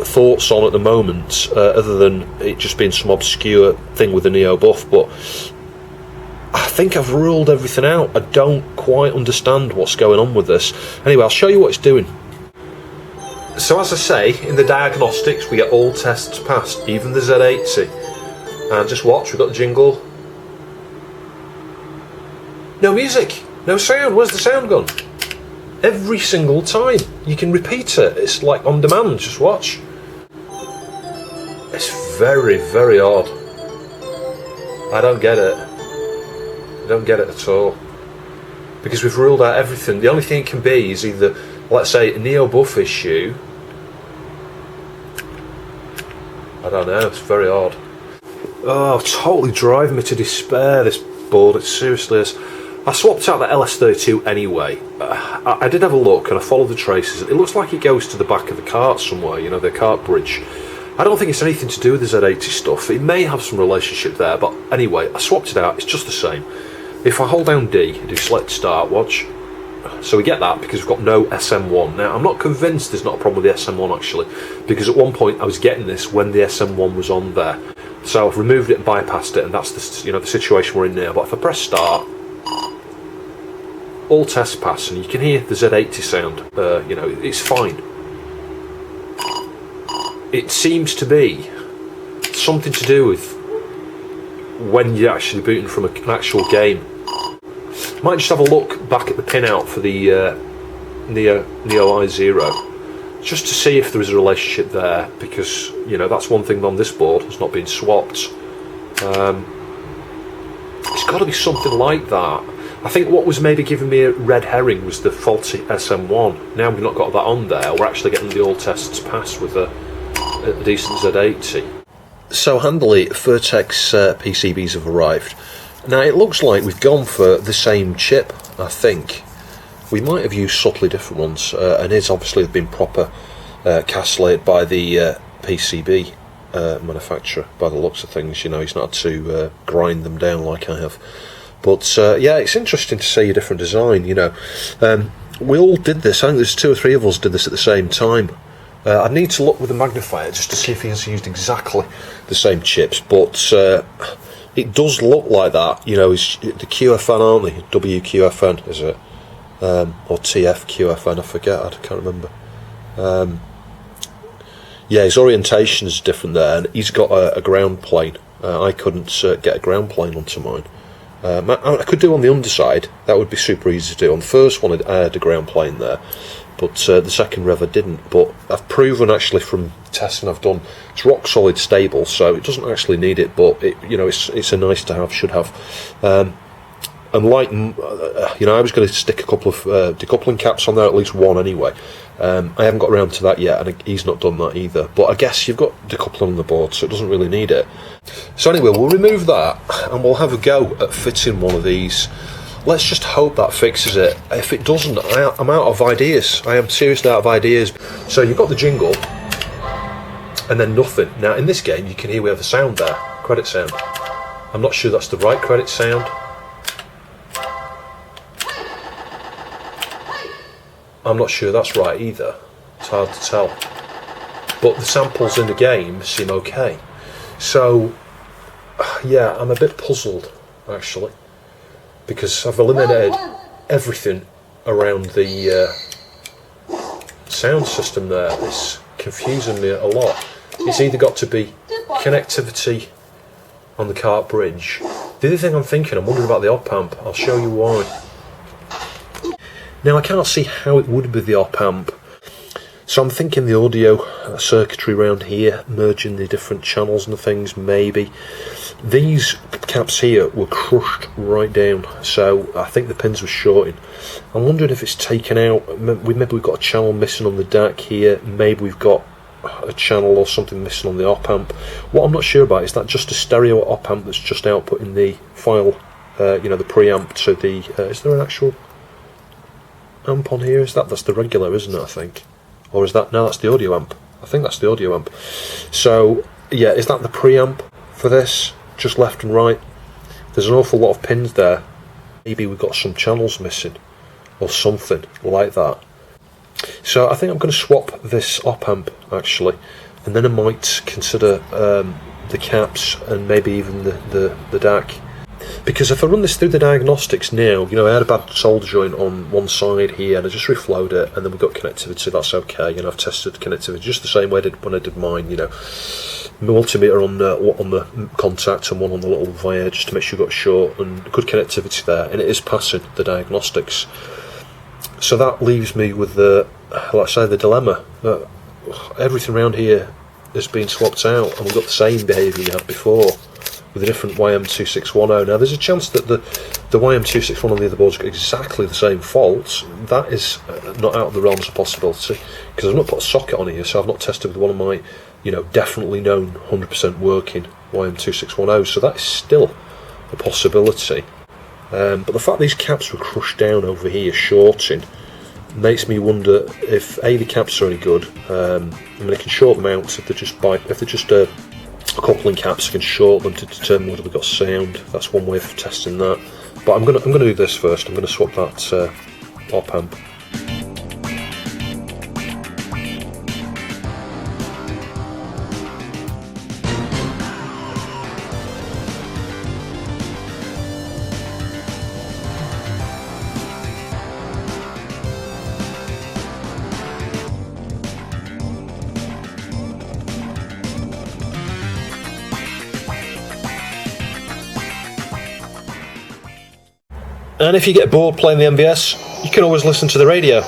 thoughts on at the moment, other than it just being some obscure thing with the Neo-Buf. But I think I've ruled everything out. I don't quite understand what's going on with this. Anyway, I'll show you what it's doing. So as I say, in the diagnostics we get all tests passed, even the Z80. And just watch, we've got the jingle. No music, no sound, where's the sound gone? Every single time. You can repeat it, it's like on demand, just watch. It's very, very odd. I don't get it. I don't get it at all. Because we've ruled out everything. The only thing it can be is either, let's say, a Neo-Buf issue. I don't know, it's very odd. Oh, totally driving me to despair, this board, it seriously is. I swapped out the LS32 anyway. I did have a look and I followed the traces. It looks like it goes to the back of the cart somewhere, you know, the cart bridge. I don't think it's anything to do with the Z80 stuff. It may have some relationship there, but anyway, I swapped it out, it's just the same. If I hold down D and do select start, watch. So we get that because we've got no SM1. Now, I'm not convinced there's not a problem with the SM1 actually, because at one point I was getting this when the SM1 was on there. So I've removed it and bypassed it, and that's the, you know, the situation we're in now. But if I press start, all tests pass, and you can hear the Z80 sound. You know, it's fine. It seems to be something to do with when you're actually booting from an actual game. Might just have a look back at the pinout for the Neo I0, just to see if there is a relationship there, because, you know, that's one thing on this board, it's not been swapped. It's got to be something like that. I think what was maybe giving me a red herring was the faulty SM1. Now we've not got that on there, we're actually getting the all tests passed with a decent Z80. So handily, Furrtek's PCBs have arrived. Now it looks like we've gone for the same chip, I think. We might have used subtly different ones, and it's obviously been proper castellated by the PCB manufacturer, by the looks of things. You know, he's not had to grind them down like I have. But yeah, it's interesting to see a different design, you know. We all did this, I think there's 2 or 3 of us did this at the same time. I'd need to look with a magnifier just to see if he's used exactly the same chips, but it does look like that, you know. It's the QFN, aren't they? WQFN, is it? Or TFQFN, I forget, I can't remember. Yeah, his orientation is different there, and he's got a ground plane. I couldn't get a ground plane onto mine. I could do on the underside, that would be super easy to do. On the first one I had a ground plane there, but the second rev I didn't. But I've proven actually from testing I've done, it's rock solid stable, so it doesn't actually need it, but it, you know, it's a nice to have, should have. And like, you know, I was going to stick a couple of decoupling caps on there, at least one anyway. I haven't got around to that yet, and he's not done that either. But I guess you've got decoupling on the board, so it doesn't really need it. So anyway, we'll remove that, and we'll have a go at fitting one of these. Let's just hope that fixes it. If it doesn't, I'm out of ideas. I am seriously out of ideas. So you've got the jingle, and then nothing. Now in this game, you can hear we have the sound there, credit sound. I'm not sure that's the right credit sound. I'm not sure that's right either. It's hard to tell. But the samples in the game seem okay. So, yeah, I'm a bit puzzled, actually. Because I've eliminated everything around the sound system there. It's confusing me a lot. It's either got to be connectivity on the cart bridge. The other thing I'm thinking, I'm wondering about the op amp. I'll show you why. Now I can't see how it would be the op amp, so I'm thinking the audio circuitry around here, merging the different channels and things, maybe. These caps here were crushed right down, so I think the pins were shorting. I'm wondering if it's taken out. Maybe we've got a channel missing on the DAC here, maybe we've got a channel or something missing on the op amp. What I'm not sure about is that just a stereo op amp that's just outputting the file, you know, the preamp to the. Is there an actual amp on here? That's the regular, isn't it? I think. Or is that, no, that's the audio amp. I think that's the audio amp. So, yeah, is that the preamp for this? Just left and right? There's an awful lot of pins there. Maybe we've got some channels missing, or something like that. So I think I'm going to swap this op amp, actually, and then I might consider the caps and maybe even the DAC. Because if I run this through the diagnostics now, you know, I had a bad solder joint on one side here and I just reflowed it, and then we've got connectivity, that's okay. You know, I've tested connectivity just the same way I did when I did mine, you know. Multimeter on the contact and one on the little via, just to make sure you've got short and good connectivity there, and it is passing the diagnostics. So that leaves me with the, like I say, the dilemma that everything around here has been swapped out and we've got the same behaviour we had before, with a different YM2610. Now there's a chance that the YM2610 on the other board's got exactly the same faults. That is not out of the realms of possibility, because I've not put a socket on here, so I've not tested with one of my, you know, definitely known 100% working YM2610, so that is still a possibility. But the fact these caps were crushed down over here, shorting, makes me wonder if A, the caps are any good. I mean, I can short them out if they're just coupling caps. I can short them to determine whether we've got sound. That's one way of testing that. But I'm gonna do this first. I'm gonna swap that op amp. And if you get bored playing the MVS, you can always listen to the radio.